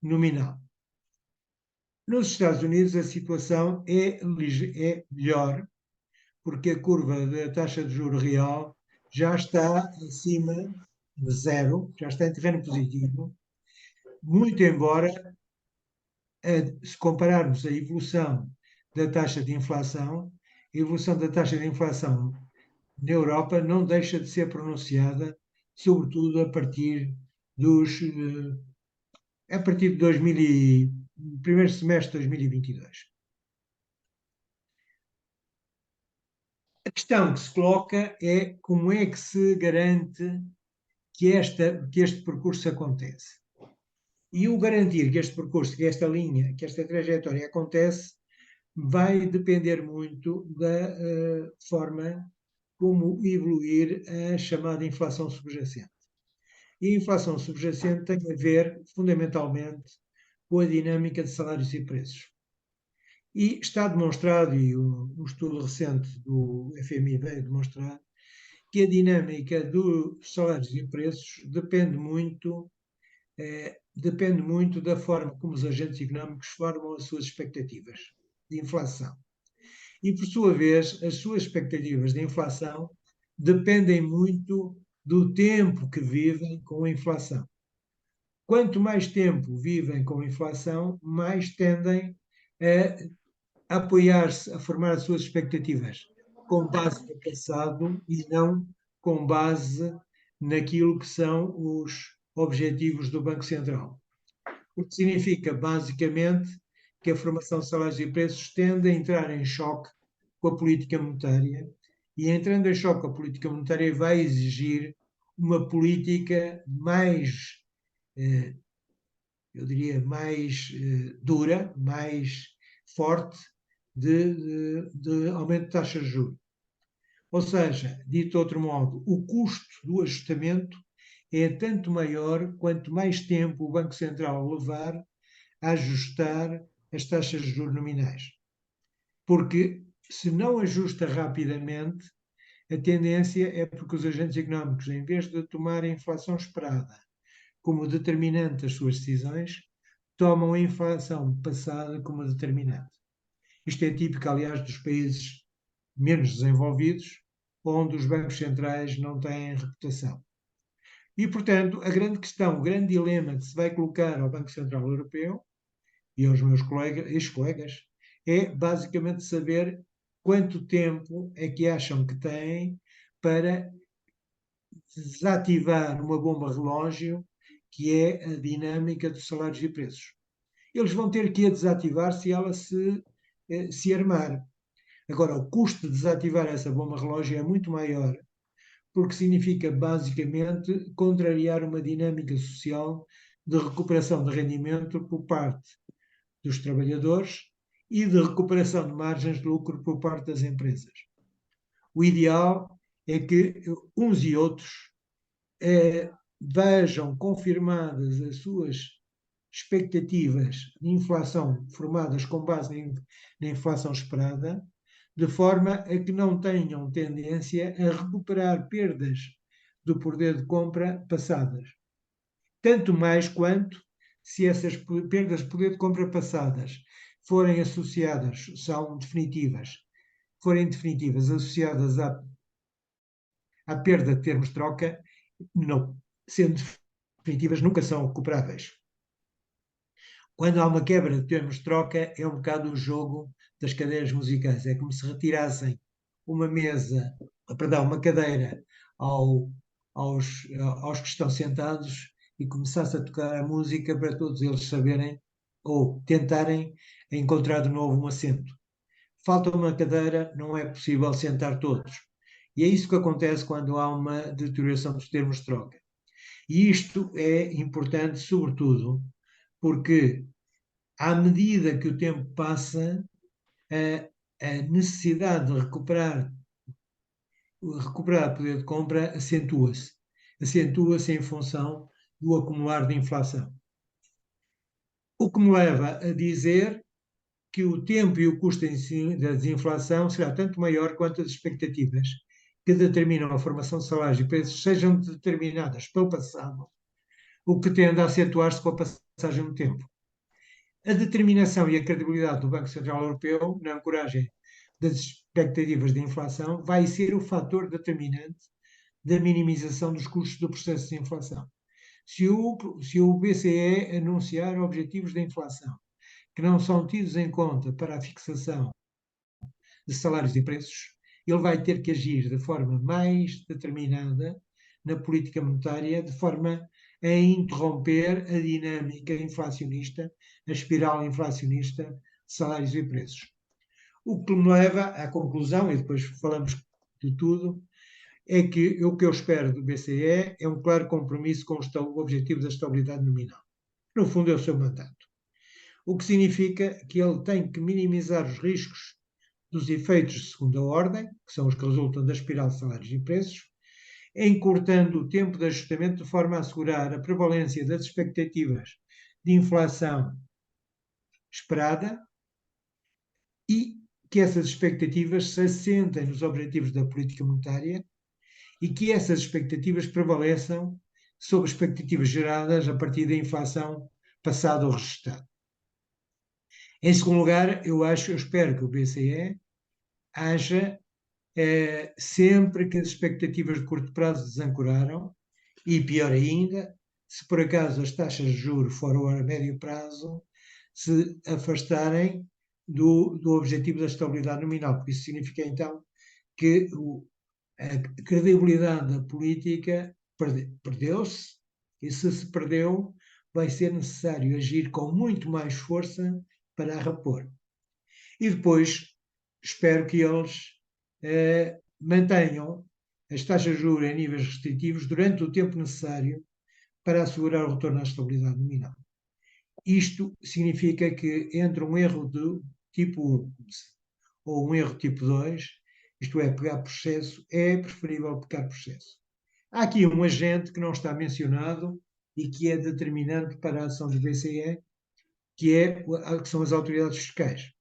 nominal. Nos Estados Unidos a situação é melhor, porque a curva da taxa de juro real já está acima de zero, já está em terreno positivo, muito embora, se compararmos a evolução da taxa de inflação, a evolução da taxa de inflação na Europa não deixa de ser pronunciada, sobretudo a partir de 2000 primeiro semestre de 2022. A questão que se coloca é como é que se garante que este percurso acontece. E o garantir que este percurso, que esta linha, que esta trajetória acontece, vai depender muito da forma como evoluir a chamada inflação subjacente. E a inflação subjacente tem a ver, fundamentalmente, com a dinâmica de salários e preços. E está demonstrado, e um estudo recente do FMI veio demonstrar, que a dinâmica dos salários e preços depende muito da forma como os agentes económicos formam as suas expectativas de inflação. E, por sua vez, as suas expectativas de inflação dependem muito do tempo que vivem com a inflação. Quanto mais tempo vivem com a inflação, mais tendem a apoiar-se, a formar as suas expectativas com base no passado e não com base naquilo que são os objetivos do Banco Central. O que significa, basicamente, que a formação de salários e preços tende a entrar em choque com a política monetária e, entrando em choque com a política monetária, vai exigir uma política mais, eu diria, mais dura, mais forte de aumento de taxas de juros. Ou seja, dito de outro modo, o custo do ajustamento é tanto maior quanto mais tempo o Banco Central levar a ajustar as taxas de juros nominais. Porque se não ajusta rapidamente, a tendência é porque os agentes económicos, em vez de tomarem a inflação esperada como determinante das suas decisões, tomam a inflação passada como determinante. Isto é típico, aliás, dos países menos desenvolvidos, onde os bancos centrais não têm reputação. E, portanto, a grande questão, o grande dilema que se vai colocar ao Banco Central Europeu e aos meus ex-colegas é basicamente saber quanto tempo é que acham que têm para desativar uma bomba relógio que é a dinâmica dos salários e preços. Eles vão ter que a desativar se ela se armar. Agora, o custo de desativar essa bomba relógio é muito maior, porque significa basicamente contrariar uma dinâmica social de recuperação de rendimento por parte dos trabalhadores e de recuperação de margens de lucro por parte das empresas. O ideal é que uns e outros vejam confirmadas as suas expectativas de inflação formadas com base na inflação esperada, de forma a que não tenham tendência a recuperar perdas do poder de compra passadas. Tanto mais quanto, se essas perdas de poder de compra passadas forem associadas, são definitivas, forem definitivas, associadas à perda de termos de troca, não, sendo definitivas, nunca são recuperáveis. Quando há uma quebra de termos de troca, é um bocado o jogo das cadeiras musicais. É como se retirassem uma mesa, perdão, uma cadeira aos que estão sentados e começasse a tocar a música para todos eles saberem ou tentarem encontrar de novo um assento. Falta uma cadeira, não é possível sentar todos. E é isso que acontece quando há uma deterioração dos termos de troca. E isto é importante, sobretudo, porque à medida que o tempo passa, a necessidade de recuperar poder de compra acentua-se. Acentua-se em função do acumular de inflação. O que me leva a dizer que o tempo e o custo da desinflação será tanto maior quanto as expectativas que determinam a formação de salários e preços sejam determinadas pelo passado, o que tende a acentuar-se com a passagem do tempo. A determinação e a credibilidade do Banco Central Europeu na ancoragem das expectativas de inflação vai ser o fator determinante da minimização dos custos do processo de inflação. Se o BCE anunciar objetivos de inflação que não são tidos em conta para a fixação de salários e preços, ele vai ter que agir de forma mais determinada na política monetária, de forma a interromper a dinâmica inflacionista, a espiral inflacionista de salários e preços. O que me leva à conclusão, e depois falamos de tudo, é que o que eu espero do BCE é um claro compromisso com o objetivo da estabilidade nominal. No fundo, é o seu mandato. O que significa que ele tem que minimizar os riscos dos efeitos de segunda ordem, que são os que resultam da espiral de salários e preços, encurtando o tempo de ajustamento de forma a assegurar a prevalência das expectativas de inflação esperada e que essas expectativas se assentem nos objetivos da política monetária e que essas expectativas prevaleçam sobre expectativas geradas a partir da inflação passada ou registada. Em segundo lugar, eu espero que o BCE haja sempre que as expectativas de curto prazo desancoraram e, pior ainda, se por acaso as taxas de juros fora a médio prazo se afastarem do objetivo da estabilidade nominal, porque isso significa então que a credibilidade da política perdeu-se, e se perdeu, vai ser necessário agir com muito mais força para a repor. E depois espero que eles mantenham as taxas de juros em níveis restritivos durante o tempo necessário para assegurar o retorno à estabilidade nominal. Isto significa que entre um erro de tipo 1 ou um erro tipo 2, isto é, pegar processo, é preferível pegar processo. Há aqui um agente que não está mencionado e que é determinante para a ação do BCE, que são as autoridades fiscais.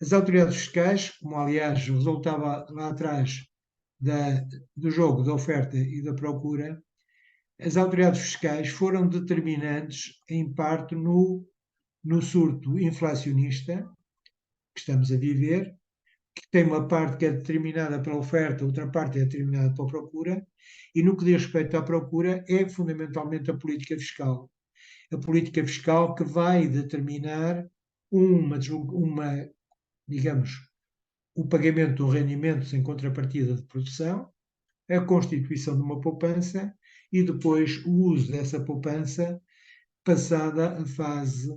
As autoridades fiscais, como aliás resultava lá atrás do jogo da oferta e da procura, as autoridades fiscais foram determinantes, em parte, no surto inflacionista que estamos a viver, que tem uma parte que é determinada pela oferta, outra parte é determinada pela procura, e no que diz respeito à procura é fundamentalmente a política fiscal. A política fiscal que vai determinar digamos, o pagamento de um rendimento sem contrapartida de produção, a constituição de uma poupança e depois o uso dessa poupança passada a fase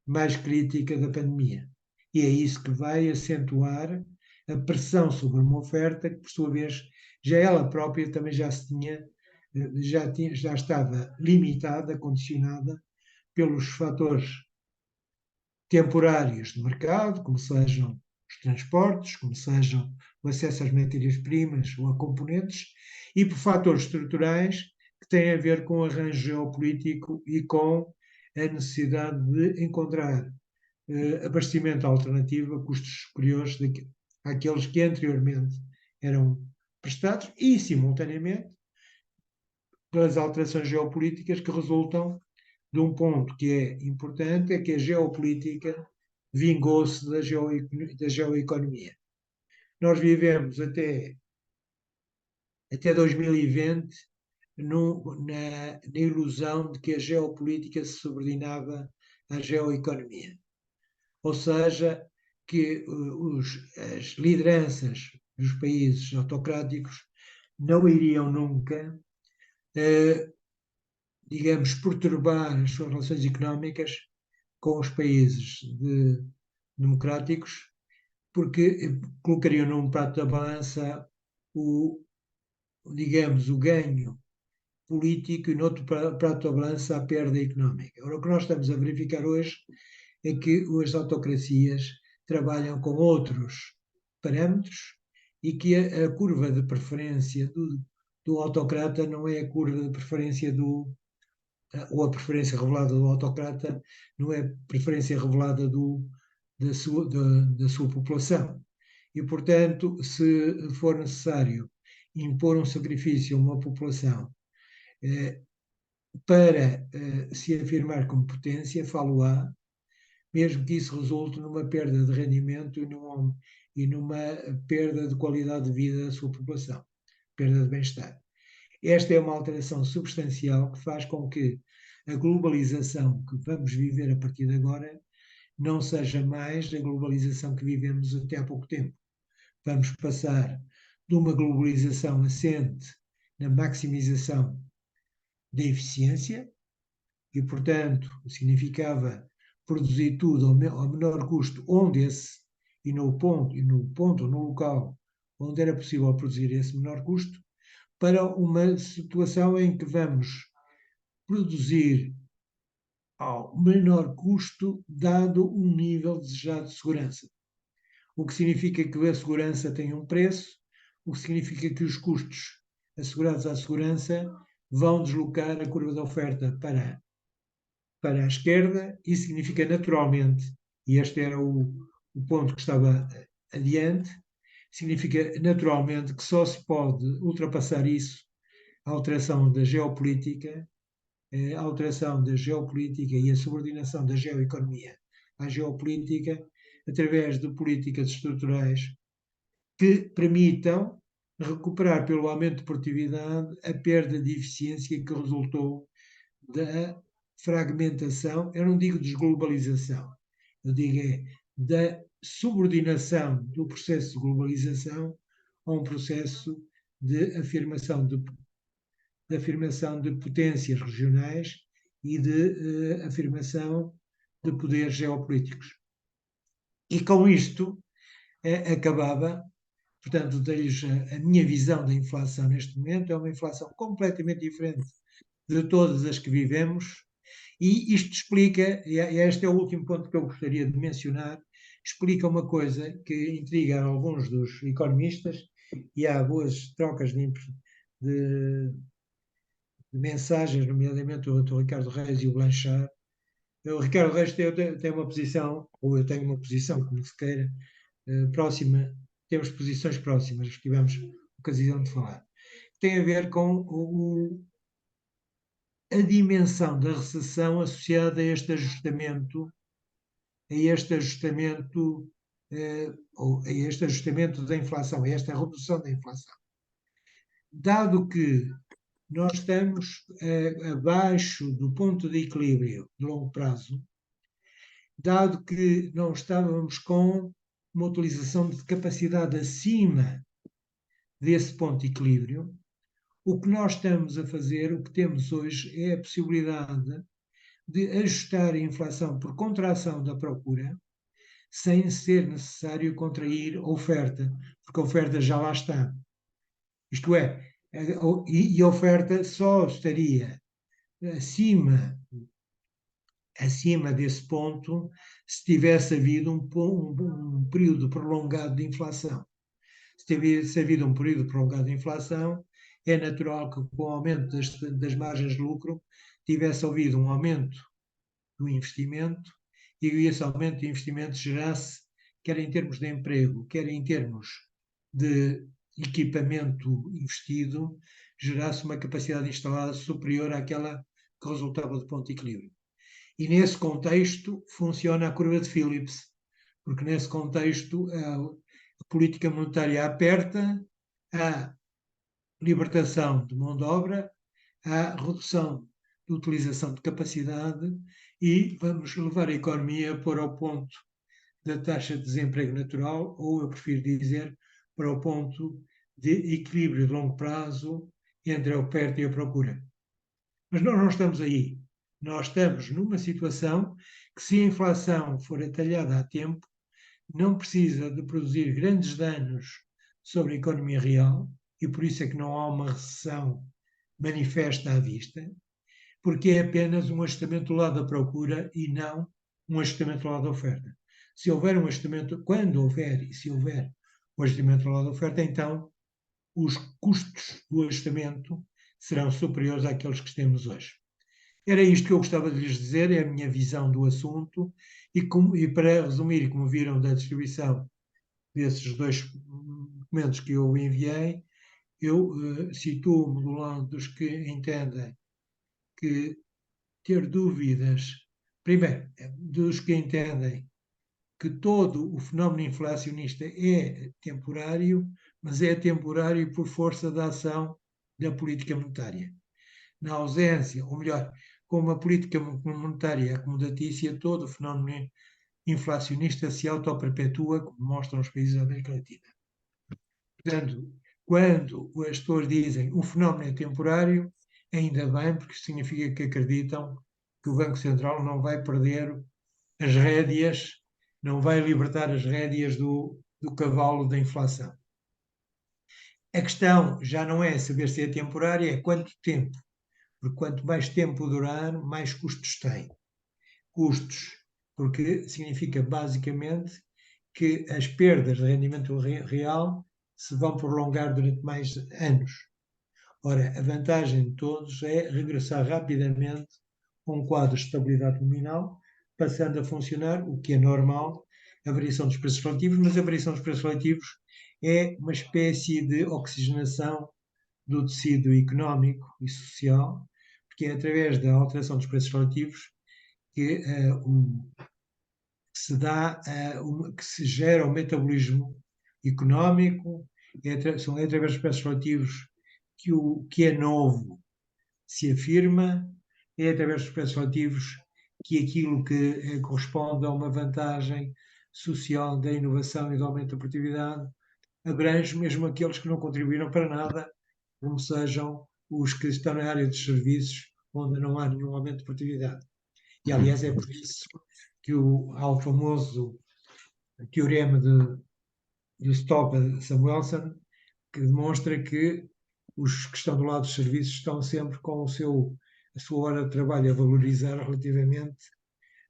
mais crítica da pandemia. E é isso que vai acentuar a pressão sobre uma oferta que, por sua vez, já ela própria também já estava limitada, condicionada pelos fatores temporários de mercado, como sejam os transportes, como sejam o acesso às matérias-primas ou a componentes, e por fatores estruturais que têm a ver com o arranjo geopolítico e com a necessidade de encontrar abastecimento alternativo a custos superiores àqueles que anteriormente eram prestados e, simultaneamente, pelas alterações geopolíticas que resultam de um ponto que é importante, é que a geopolítica vingou-se da geoeconomia. nós vivemos até 2020 na ilusão de que a geopolítica se subordinava à geoeconomia. Ou seja, que as lideranças dos países autocráticos não iriam nunca, digamos, perturbar as suas relações económicas com os países democráticos, porque colocariam num prato da balança digamos, o ganho político e noutro prato da balança a perda económica. Ora, o que nós estamos a verificar hoje é que as autocracias trabalham com outros parâmetros e que a curva de preferência do autocrata não é a curva de preferência ou a preferência revelada do autocrata não é a preferência revelada da sua população. E, portanto, se for necessário impor um sacrifício a uma população para se afirmar como potência, falo-á, mesmo que isso resulte numa perda de rendimento e numa perda de qualidade de vida da sua população, perda de bem-estar. Esta é uma alteração substancial que faz com que a globalização que vamos viver a partir de agora não seja mais a globalização que vivemos até há pouco tempo. Vamos passar de uma globalização assente na maximização da eficiência, e, portanto, significava produzir tudo ao menor custo, no local onde era possível produzir esse menor custo, para uma situação em que vamos produzir ao menor custo, dado um nível desejado de segurança. O que significa que a segurança tem um preço, o que significa que os custos assegurados à segurança vão deslocar a curva da oferta para a esquerda. Isso significa naturalmente, e este era o ponto que estava adiante, significa naturalmente que só se pode ultrapassar isso, a alteração da geopolítica e a subordinação da geoeconomia à geopolítica, através de políticas estruturais que permitam recuperar pelo aumento de produtividade a perda de eficiência que resultou da fragmentação, eu não digo desglobalização, eu digo da subordinação do processo de globalização a um processo de afirmação de potências regionais e de afirmação de poderes geopolíticos. E com isto acabava, portanto, a minha visão da inflação neste momento é uma inflação completamente diferente de todas as que vivemos, e isto explica, e este é o último ponto que eu gostaria de mencionar, explica uma coisa que intriga alguns dos economistas, e há boas trocas de mensagens, nomeadamente o Dr. Ricardo Reis e o Blanchard. O Ricardo Reis tem uma posição, ou eu tenho uma posição, como se queira, próxima, temos posições próximas, que tivemos ocasião de falar. Tem a ver com a dimensão da recessão associada a este ajustamento da inflação, a esta redução da inflação. Dado que nós estamos abaixo do ponto de equilíbrio de longo prazo, dado que não estávamos com uma utilização de capacidade acima desse ponto de equilíbrio, o que nós estamos a fazer, o que temos hoje, é a possibilidade de ajustar a inflação por contração da procura, sem ser necessário contrair a oferta, porque a oferta já lá está. Isto é, e a oferta só estaria acima desse ponto se tivesse havido um período prolongado de inflação. Se tivesse havido um período prolongado de inflação, é natural que com o aumento das margens de lucro tivesse havido um aumento do investimento, e esse aumento de investimento gerasse, quer em termos de emprego, quer em termos de equipamento investido, gerasse uma capacidade instalada superior àquela que resultava do ponto de equilíbrio. E nesse contexto funciona a curva de Phillips, porque nesse contexto A política monetária aperta, há libertação de mão de obra, há redução de utilização de capacidade e vamos levar a economia para o ponto da taxa de desemprego natural, ou eu prefiro dizer, para o ponto de equilíbrio de longo prazo entre a oferta e a procura. Mas nós não estamos aí. Nós estamos numa situação que, se a inflação for atalhada a tempo, não precisa de produzir grandes danos sobre a economia real, e por isso é que não há uma recessão manifesta à vista, porque é apenas um ajustamento do lado da procura e não um ajustamento do lado da oferta. Se houver um ajustamento, quando houver e se houver um ajustamento do lado da oferta, então os custos do ajustamento serão superiores àqueles que temos hoje. Era isto que eu gostava de lhes dizer, é a minha visão do assunto, e para resumir, como viram da distribuição desses 2 documentos que eu enviei, eu situo-me do lado dos que entendem que ter dúvidas, primeiro, dos que entendem que todo o fenómeno inflacionista é temporário, mas é temporário por força da ação da política monetária. Na ausência, ou melhor, com uma política monetária acomodatícia, todo o fenómeno inflacionista se autoperpetua, como mostram os países da América Latina. Portanto, quando os gestores dizem um fenómeno é temporário, ainda bem, porque significa que acreditam que o Banco Central não vai perder as rédeas, não vai libertar as rédeas do cavalo da inflação. A questão já não é saber se é temporária, é quanto tempo. Porque quanto mais tempo durar, mais custos tem. Custos, porque significa basicamente que as perdas de rendimento real se vão prolongar durante mais anos. Ora, a vantagem de todos é regressar rapidamente a um quadro de estabilidade nominal, passando a funcionar, o que é normal, a variação dos preços relativos, mas a variação dos preços relativos é uma espécie de oxigenação do tecido económico e social, porque é através da alteração dos preços relativos que que se gera o metabolismo económico, são através dos preços relativos que o que é novo se afirma, é através dos preços relativos que aquilo que corresponde a uma vantagem social da inovação e do aumento da produtividade abrange mesmo aqueles que não contribuíram para nada, como sejam os que estão na área dos serviços, onde não há nenhum aumento de produtividade. E, aliás, é por isso que há o famoso teorema de Stokes-Samuelson, que demonstra que os que estão do lado dos serviços estão sempre com a sua hora de trabalho a valorizar relativamente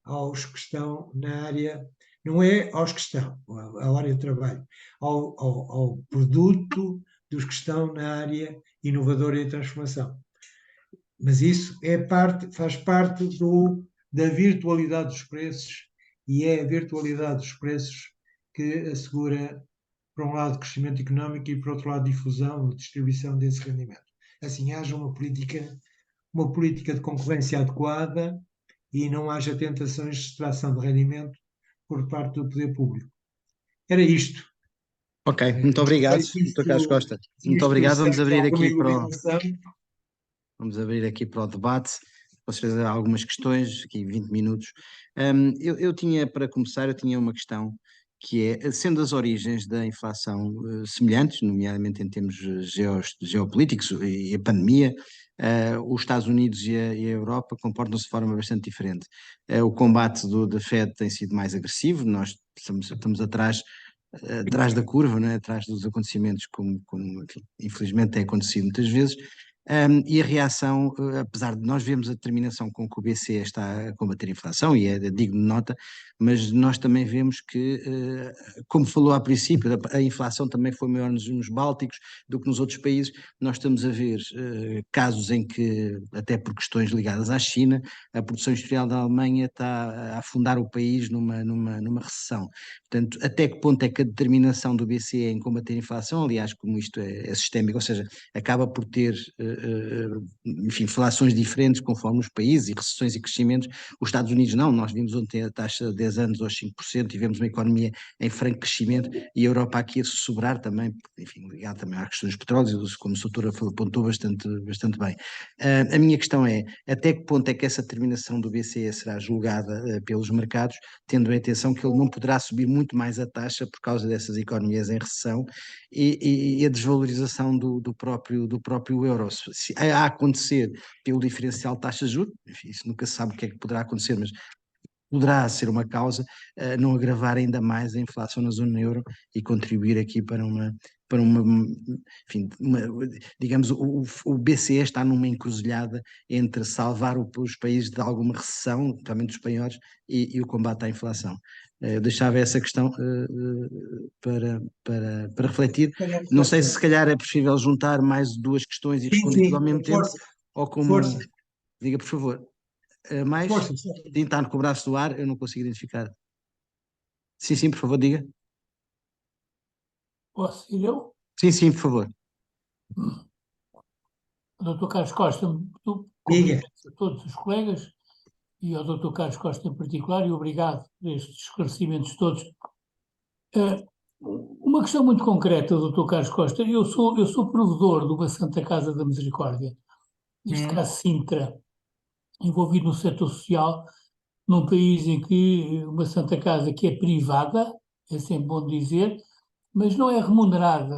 aos que estão na área, não é aos que estão, à área de trabalho, ao produto dos que estão na área inovadora e de transformação. Mas isso faz parte da virtualidade dos preços, e é a virtualidade dos preços que assegura, por um lado, crescimento económico e, por outro lado, difusão e distribuição desse rendimento. Assim, haja uma política de concorrência adequada e não haja tentações de extração de rendimento por parte do poder público. Era isto. Ok, muito obrigado, Dr. Carlos Costa. Muito obrigado. Vamos abrir aqui para o debate. Posso fazer algumas questões, aqui 20 minutos. Eu tinha, para começar, uma questão, que é, sendo as origens da inflação semelhantes, nomeadamente em termos geopolíticos e a pandemia, os Estados Unidos e a Europa comportam-se de forma bastante diferente. O combate da Fed tem sido mais agressivo, nós estamos atrás da curva, não é? Atrás dos acontecimentos, como enfim, infelizmente tem acontecido muitas vezes. E a reação, apesar de nós vermos a determinação com que o BCE está a combater a inflação, e é digno de nota, mas nós também vemos que, como falou ao princípio, a inflação também foi maior nos Bálticos do que nos outros países. Nós estamos a ver casos em que, até por questões ligadas à China, a produção industrial da Alemanha está a afundar o país numa recessão. Portanto, até que ponto é que a determinação do BCE em combater a inflação, aliás, como isto é sistémico, ou seja, acaba por ter enfim, inflações diferentes conforme os países e recessões e crescimentos. Os Estados Unidos não, nós vimos ontem a taxa de 10 anos aos 5%, tivemos uma economia em franco crescimento e a Europa aqui a sobrar também, enfim, ligado também às questões dos petróleos, como o Soutor apontou bastante bem. A minha questão é, até que ponto é que essa determinação do BCE será julgada pelos mercados, tendo em atenção que ele não poderá subir muito mais a taxa por causa dessas economias em recessão e a desvalorização do próprio euro. Se a acontecer pelo diferencial de taxa de juros, enfim, isso nunca se sabe o que é que poderá acontecer, mas poderá ser uma causa não agravar ainda mais a inflação na zona euro e contribuir aqui para uma enfim, digamos, o BCE está numa encruzilhada entre salvar os países de alguma recessão, notamment os espanhóis, e o combate à inflação. Eu deixava essa questão para refletir. Não sei se calhar é possível juntar mais duas questões e responder tudo ao mesmo tempo, Força, ou como... força, Diga, por favor. Mais, força. tentar com o braço do ar, eu não consigo identificar. Sim, por favor, diga. Posso ir eu? Sim, por favor. Dr. Carlos Costa, cumprimento a todos os colegas e ao Dr. Carlos Costa em particular, e obrigado por estes esclarecimentos todos. Uma questão muito concreta, Dr. Carlos Costa. Eu sou provedor de uma Santa Casa da Misericórdia, neste caso Sintra, envolvido no setor social, num país em que uma Santa Casa que é privada, é sempre bom dizer, mas não é remunerada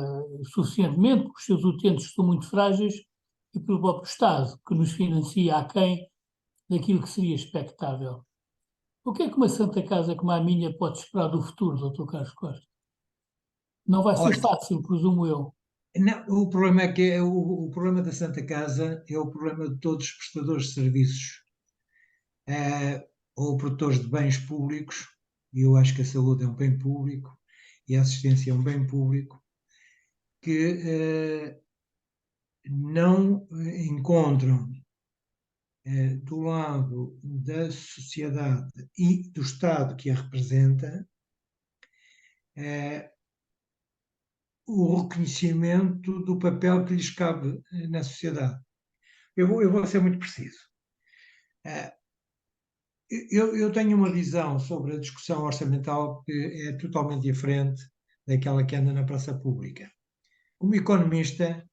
suficientemente, porque os seus utentes são muito frágeis, e pelo próprio Estado, que nos financia aquém daquilo que seria expectável. O que é que uma Santa Casa como a minha pode esperar do futuro, Dr. Carlos Costa? Não vai ser fácil, presumo eu. Não, o problema é que o problema da Santa Casa é o problema de todos os prestadores de serviços ou produtores de bens públicos, e eu acho que a saúde é um bem público e a assistência é um bem público, que não encontram do lado da sociedade e do Estado que a representa o reconhecimento do papel que lhes cabe na sociedade. Eu vou ser muito preciso. Eu tenho uma visão sobre a discussão orçamental que é totalmente diferente daquela que anda na praça pública. Como economista,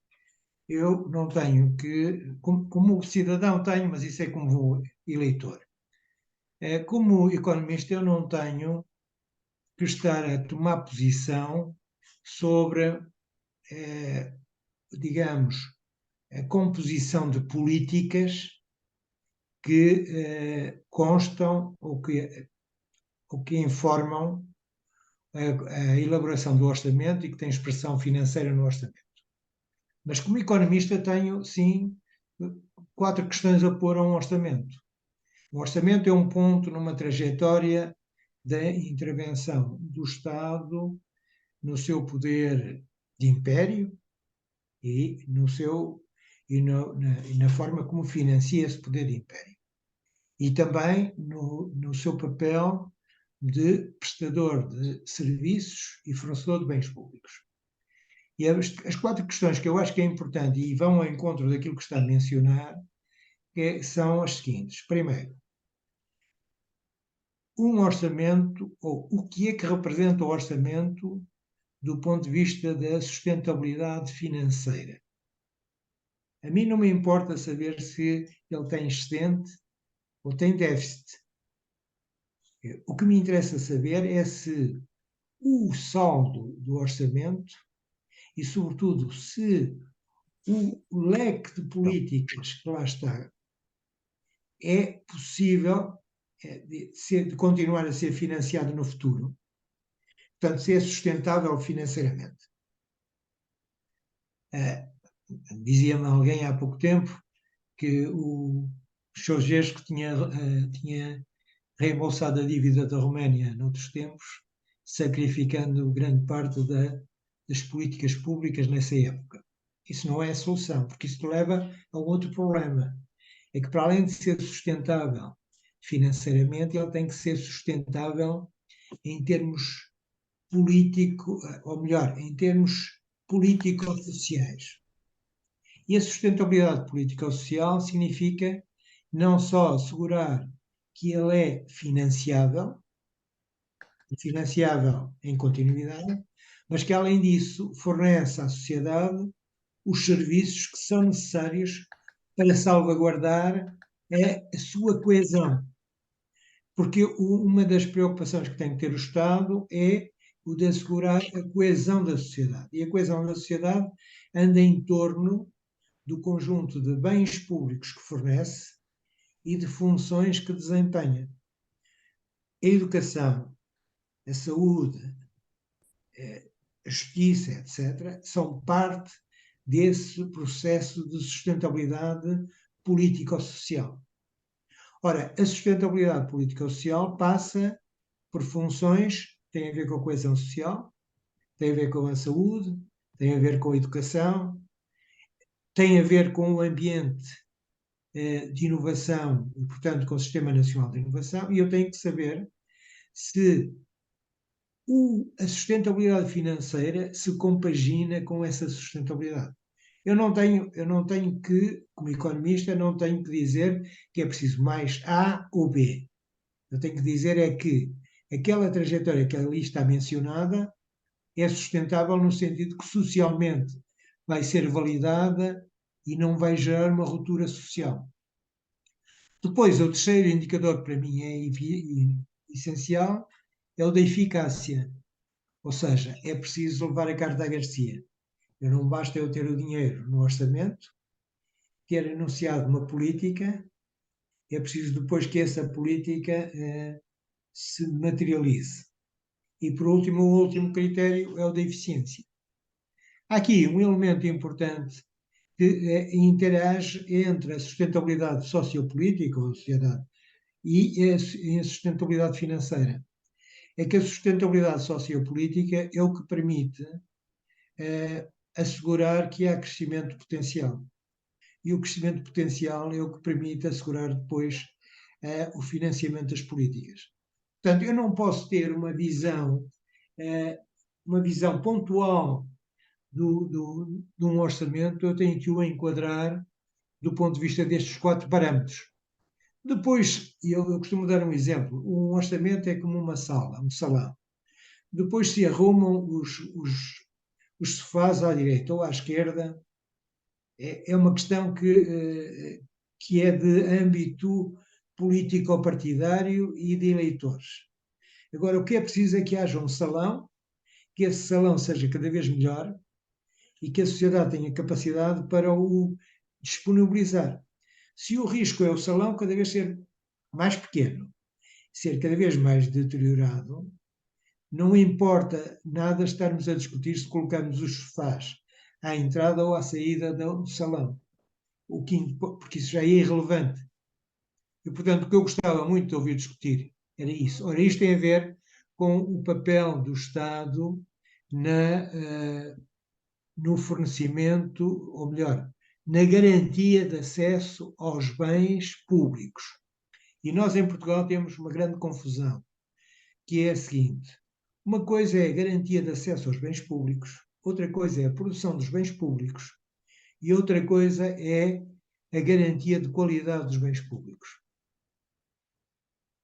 eu não tenho que, como cidadão tenho, mas isso é como eleitor. Como economista, eu não tenho que estar a tomar posição sobre, digamos, a composição de políticas que constam ou que informam a elaboração do orçamento e que têm expressão financeira no orçamento. Mas como economista tenho, sim, 4 questões a pôr a um orçamento. Um orçamento é um ponto numa trajetória da intervenção do Estado no seu poder de império e na forma como financia esse poder de império. E também no seu papel de prestador de serviços e fornecedor de bens públicos. E as 4 questões que eu acho que é importante e vão ao encontro daquilo que está a mencionar são as seguintes. Primeiro, um orçamento, ou o que é que representa o orçamento do ponto de vista da sustentabilidade financeira. A mim não me importa saber se ele tem excedente ou tem déficit. O que me interessa saber é se o saldo do orçamento e, sobretudo, se o leque de políticas que lá está é possível de continuar a ser financiado no futuro. Portanto, se é sustentável financeiramente. Dizia-me alguém há pouco tempo que o Ceausescu tinha reembolsado a dívida da Roménia noutros tempos, sacrificando grande parte das políticas públicas nessa época. Isso não é a solução, porque isso leva a outro problema. É que, para além de ser sustentável financeiramente, ele tem que ser sustentável em termos político, ou melhor, em termos político-sociais. E a sustentabilidade política ou social significa não só assegurar que ele é financiável em continuidade, mas que, além disso, fornece à sociedade os serviços que são necessários para salvaguardar a sua coesão. Porque uma das preocupações que tem que ter o Estado é o de assegurar a coesão da sociedade. E a coesão da sociedade anda em torno do conjunto de bens públicos que fornece e de funções que desempenha. A educação, a saúde, a justiça, etc., são parte desse processo de sustentabilidade político-social. Ora, a sustentabilidade político-social passa por funções que têm a ver com a coesão social, tem a ver com a saúde, tem a ver com a educação, tem a ver com o ambiente de inovação e, portanto, com o Sistema Nacional de Inovação, e eu tenho que saber se a sustentabilidade financeira se compagina com essa sustentabilidade. Eu não tenho que, como economista, não tenho que dizer que é preciso mais A ou B. Eu tenho que dizer é que aquela trajetória que ali está mencionada é sustentável no sentido que socialmente vai ser validada e não vai gerar uma ruptura social. Depois, o terceiro indicador que para mim é essencial é o da eficácia. Ou seja, é preciso levar a carta à Garcia. Não basta eu ter o dinheiro no orçamento, ter anunciado uma política, é preciso depois que essa política se materialize. E, por último, o último critério é o da eficiência. Há aqui um elemento importante que interage entre a sustentabilidade sociopolítica ou sociedade e a sustentabilidade financeira. É que a sustentabilidade sociopolítica é o que permite assegurar que há crescimento potencial. E o crescimento potencial é o que permite assegurar depois o financiamento das políticas. Portanto, eu não posso ter uma visão pontual de um orçamento, eu tenho que o enquadrar do ponto de vista destes 4 parâmetros. Depois, eu costumo dar um exemplo, um orçamento é como uma sala, um salão. Depois se arrumam os sofás à direita ou à esquerda, é uma questão que é de âmbito político-partidário e de eleitores. Agora, o que é preciso é que haja um salão, que esse salão seja cada vez melhor e que a sociedade tenha capacidade para o disponibilizar. Se o risco é o salão cada vez ser mais pequeno, ser cada vez mais deteriorado, não importa nada estarmos a discutir se colocamos os sofás à entrada ou à saída do salão, porque isso já é irrelevante. E, portanto, o que eu gostava muito de ouvir discutir era isso. Ora, isto tem a ver com o papel do Estado no fornecimento, ou melhor, na garantia de acesso aos bens públicos. E nós em Portugal temos uma grande confusão, que é a seguinte: uma coisa é a garantia de acesso aos bens públicos, outra coisa é a produção dos bens públicos e outra coisa é a garantia de qualidade dos bens públicos.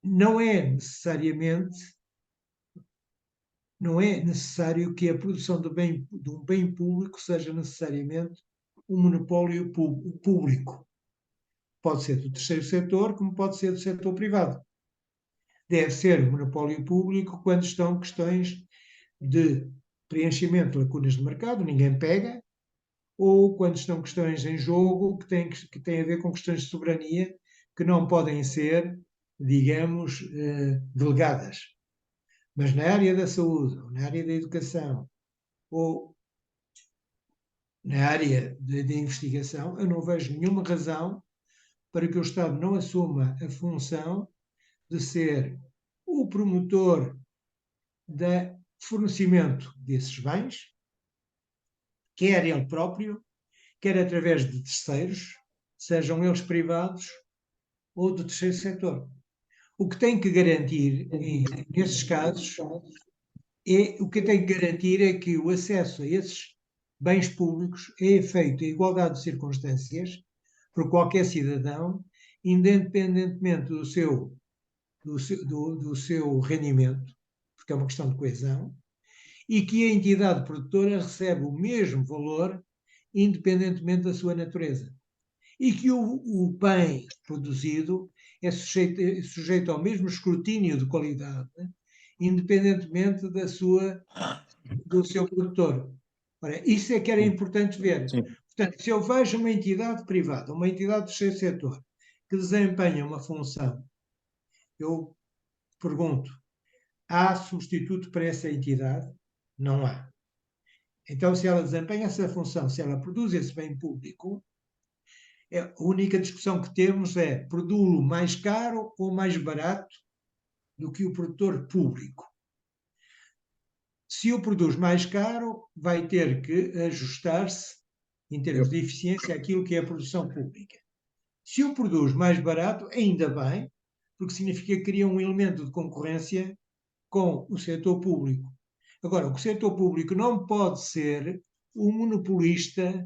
Não é necessário que a produção de um bem público seja necessariamente um monopólio público. Pode ser do terceiro setor, como pode ser do setor privado. Deve ser monopólio público quando estão questões de preenchimento de lacunas de mercado, ninguém pega, ou quando estão questões em jogo que têm a ver com questões de soberania que não podem ser, digamos, delegadas. Mas na área da saúde, ou na área da educação, ou na área da investigação, eu não vejo nenhuma razão para que o Estado não assuma a função de ser o promotor do fornecimento desses bens, quer ele próprio, quer através de terceiros, sejam eles privados ou do terceiro setor. O que tem que garantir, nesses casos, o que tem que garantir é que o acesso a esses bens públicos é efeito de igualdade de circunstâncias por qualquer cidadão, independentemente do seu rendimento, porque é uma questão de coesão, e que a entidade produtora recebe o mesmo valor independentemente da sua natureza. E que o bem produzido é sujeito ao mesmo escrutínio de qualidade, independentemente do seu produtor. Ora, isso é que era importante ver. Sim. Portanto, se eu vejo uma entidade privada, uma entidade do terceiro setor, que desempenha uma função, eu pergunto, há substituto para essa entidade? Não há. Então, se ela desempenha essa função, se ela produz esse bem público, a única discussão que temos é produzi-lo mais caro ou mais barato do que o produtor público. Se o produz mais caro, vai ter que ajustar-se em termos de eficiência àquilo que é a produção pública. Se o produz mais barato, ainda bem, porque significa que cria um elemento de concorrência com o setor público. Agora, o setor público não pode ser o monopolista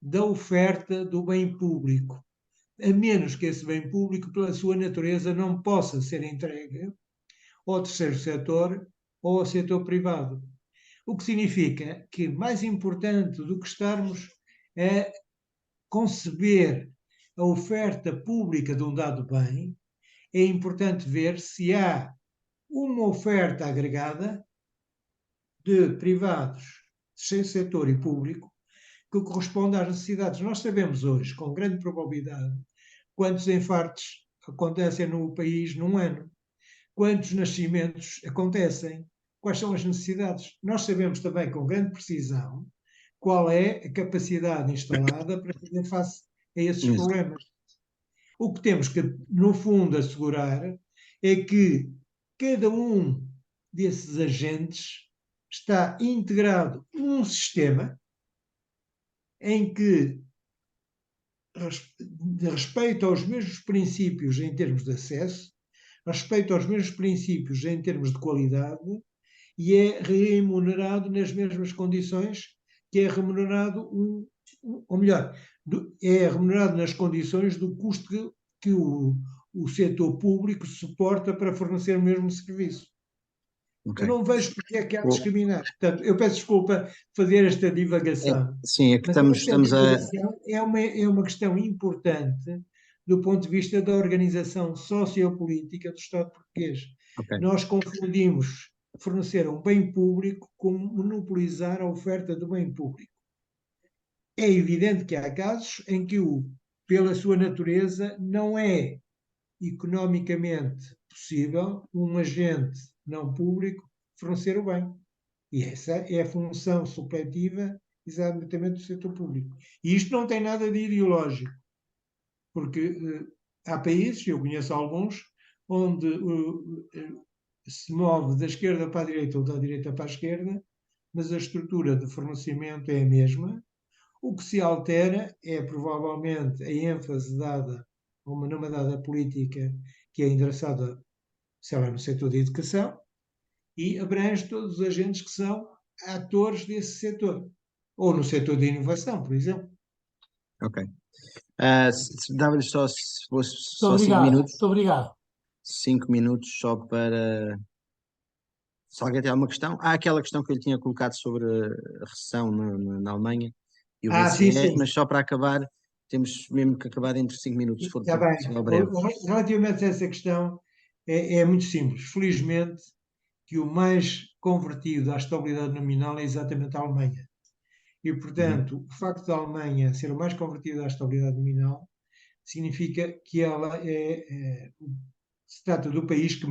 da oferta do bem público, a menos que esse bem público, pela sua natureza, não possa ser entregue ao terceiro setor ou ao setor privado. O que significa que, mais importante do que estarmos a conceber a oferta pública de um dado bem, é importante ver se há uma oferta agregada de privados, terceiro setor e público, que corresponde às necessidades. Nós sabemos hoje, com grande probabilidade, quantos infartos acontecem no país num ano, quantos nascimentos acontecem, quais são as necessidades. Nós sabemos também, com grande precisão, qual é a capacidade instalada para fazer face a esses Isso. problemas. O que temos que, no fundo, assegurar é que cada um desses agentes está integrado num sistema em que respeita aos mesmos princípios em termos de acesso, respeita aos mesmos princípios em termos de qualidade e é remunerado nas mesmas condições que é remunerado, ou melhor, é remunerado nas condições do custo que o setor público suporta para fornecer o mesmo serviço. Ok. Eu não vejo porque é que há de discriminar. Portanto, eu peço desculpa fazer esta divagação. Sim, é que Mas estamos a. é uma questão importante do ponto de vista da organização sociopolítica do Estado português. Ok. Nós confundimos fornecer um bem público com monopolizar a oferta do bem público. É evidente que há casos em que, pela sua natureza, não é economicamente possível um agente não público fornecer o bem. E essa é a função supletiva exatamente do setor público. E isto não tem nada de ideológico, porque há países, eu conheço alguns, onde se move da esquerda para a direita ou da direita para a esquerda, mas a estrutura de fornecimento é a mesma. O que se altera é provavelmente a ênfase dada a numa dada política que é endereçada, sei lá, no setor da educação e abrange todos os agentes que são atores desse setor. Ou no setor da inovação, por exemplo. Ok. Dava-lhe só, se fosse Muito só 5 obrigado. minutos. Muito obrigado. 5 minutos só para. Se alguém tem alguma questão. Há aquela questão que eu lhe tinha colocado sobre a recessão na Alemanha e o BCE, Sim, sim. mas só para acabar, temos mesmo que acabar entre 5 minutos, se for Está bem. possível breve. Relativamente a essa questão, é muito simples. Felizmente, que o mais convertido à estabilidade nominal é exatamente a Alemanha. E, portanto, o facto da Alemanha ser o mais convertida à estabilidade nominal significa que ela se trata do país que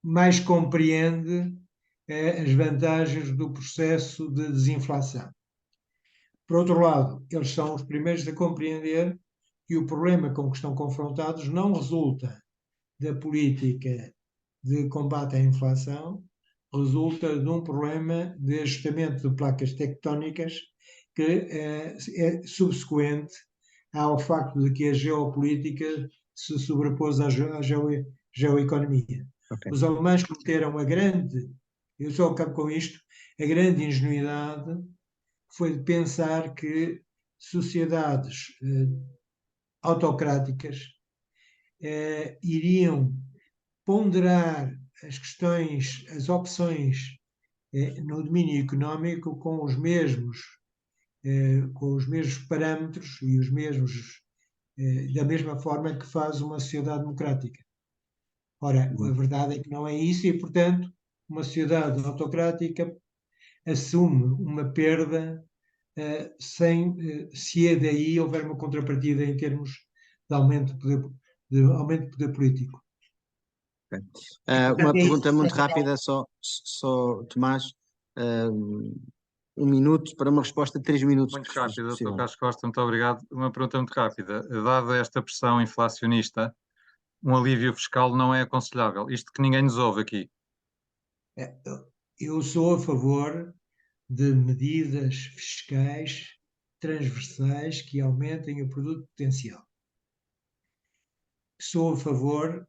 mais compreende as vantagens do processo de desinflação. Por outro lado, eles são os primeiros a compreender que o problema com que estão confrontados não resulta da política de combate à inflação, resulta de um problema de ajustamento de placas tectónicas que é subsequente ao facto de que a geopolítica se sobrepôs à geoeconomia. Okay. Os alemães cometeram eu só acabo com isto, a grande ingenuidade foi de pensar que sociedades autocráticas iriam ponderar as questões, as opções no domínio económico com os mesmos parâmetros e os mesmos da mesma forma que faz uma sociedade democrática. Ora, a verdade é que não é isso e, portanto, uma sociedade autocrática assume uma perda se daí houver uma contrapartida em termos de aumento de poder político. Uma pergunta muito rápida, só Tomás, 1 minuto para uma resposta de 3 minutos. Muito rápida, Dr. Carlos Costa, muito obrigado. Uma pergunta muito rápida. Dada esta pressão inflacionista, um alívio fiscal não é aconselhável. Isto que ninguém nos ouve aqui. Eu sou a favor de medidas fiscais transversais que aumentem o produto potencial. Sou a favor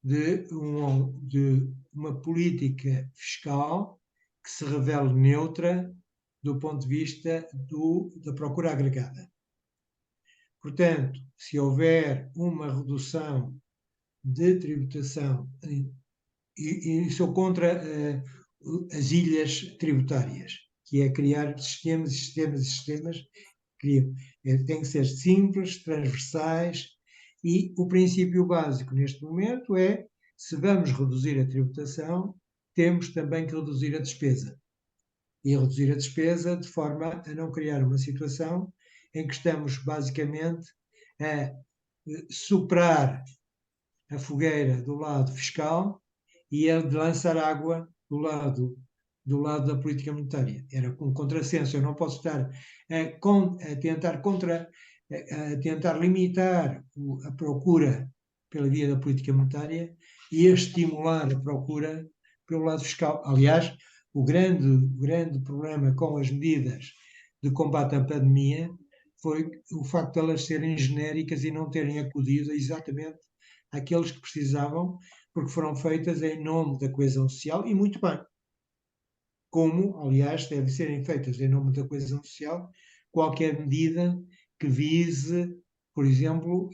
de uma política fiscal que se revele neutra do ponto de vista da procura agregada. Portanto, se houver uma redução de tributação, e sou contra as ilhas tributárias, que é criar sistemas, tem que ser simples, transversais, e o princípio básico neste momento é, se vamos reduzir a tributação, temos também que reduzir a despesa. E reduzir a despesa de forma a não criar uma situação em que estamos basicamente a soprar a fogueira do lado fiscal e a lançar água do lado da política monetária. Era um contrassenso. Eu não posso estar a tentar limitar a procura pela via da política monetária e a estimular a procura pelo lado fiscal. Aliás, o grande problema com as medidas de combate à pandemia foi o facto de elas serem genéricas e não terem acudido exatamente àqueles que precisavam, porque foram feitas em nome da coesão social, e muito bem. Como, aliás, devem serem feitas em nome da coesão social qualquer medida que vise, por exemplo,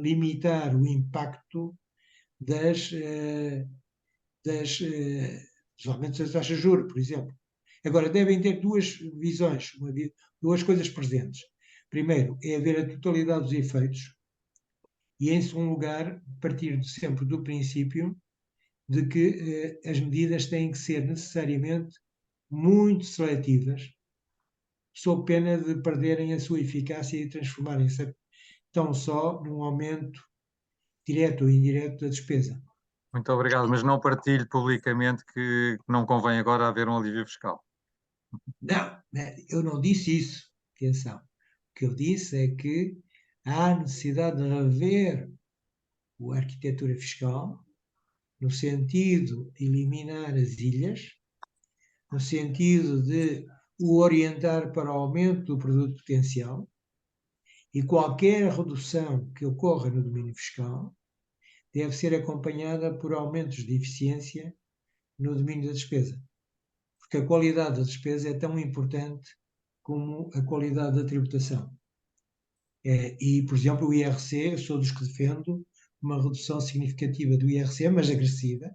limitar o impacto dos aumentos das taxas de juros, por exemplo. Agora, devem ter duas visões, duas coisas presentes. Primeiro, é haver a totalidade dos efeitos e, em segundo lugar, partir sempre do princípio de que as medidas têm que ser necessariamente muito seletivas, sob pena de perderem a sua eficácia e transformarem-se tão só num aumento direto ou indireto da despesa. Muito obrigado, mas não partilho publicamente que não convém agora haver um alívio fiscal. Não, eu não disse isso. Atenção. O que eu disse é que há necessidade de rever a arquitetura fiscal no sentido de eliminar as ilhas, no sentido de o orientar para o aumento do produto potencial, e qualquer redução que ocorra no domínio fiscal deve ser acompanhada por aumentos de eficiência no domínio da despesa. Porque a qualidade da despesa é tão importante como a qualidade da tributação. E, por exemplo, o IRC, eu sou dos que defendo uma redução significativa do IRC, mas agressiva,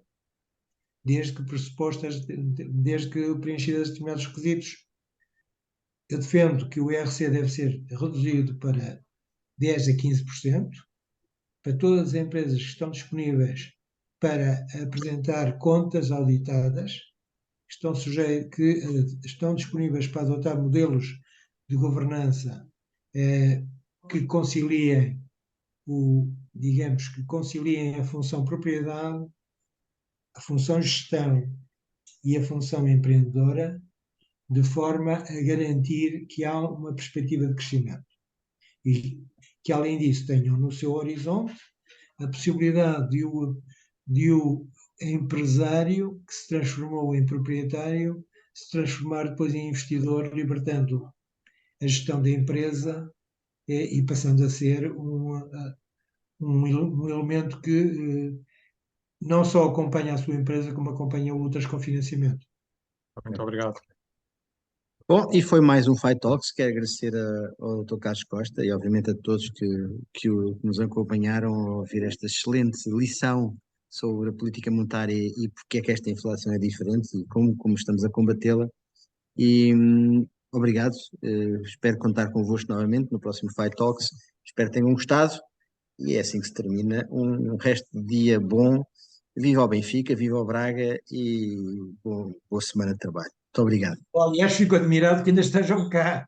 desde que preenchidas determinados requisitos. Eu defendo que o IRC deve ser reduzido para 10% a 15%, para todas as empresas que estão disponíveis para apresentar contas auditadas, que estão disponíveis para adotar modelos de governança que conciliem a função propriedade, a função gestão e a função empreendedora, de forma a garantir que há uma perspectiva de crescimento. E que, além disso, tenham no seu horizonte a possibilidade de o empresário que se transformou em proprietário se transformar depois em investidor, libertando a gestão da empresa e passando a ser um elemento que não só acompanha a sua empresa, como acompanha outras com financiamento. Muito obrigado. Bom, e foi mais um Fight Talks. Quero agradecer ao Dr. Carlos Costa e, obviamente, a todos que nos acompanharam a ouvir esta excelente lição sobre a política monetária e porque é que esta inflação é diferente e como estamos a combatê-la. E obrigado. Espero contar convosco novamente no próximo Fight Talks. Espero que tenham gostado. E é assim que se termina um resto de dia bom. Viva o Benfica, viva o Braga e boa semana de trabalho. Muito obrigado. Aliás, fico admirado que ainda estejam cá.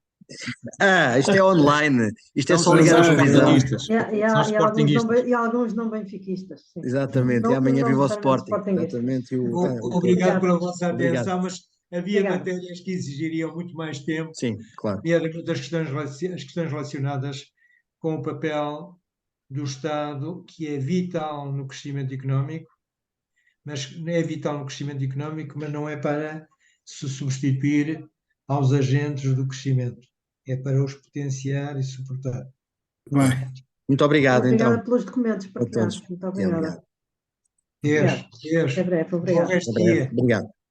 Isto é online. Isto é Não, só são ligar a os televisão. sportinguistas. São os sportinguistas. E alguns não benfiquistas. Sim. Exatamente. Não- E amanhã não viva o necessariamente Sporting. sportinguistas. Exatamente. Obrigado pela vossa Obrigado. atenção, mas havia Obrigado. matérias que exigiriam muito mais tempo, Sim, claro. nomeadamente as questões relacionadas com o papel do Estado, que é vital no crescimento económico, mas não é para se substituir aos agentes do crescimento, é para os potenciar e suportar. Bem, Muito obrigado, Obrigada então. pelos documentos A todos. partilhados. Muito obrigada. Obrigado. Até breve. Até breve. Bom Obrigada. resto Até de breve. dia. Obrigado.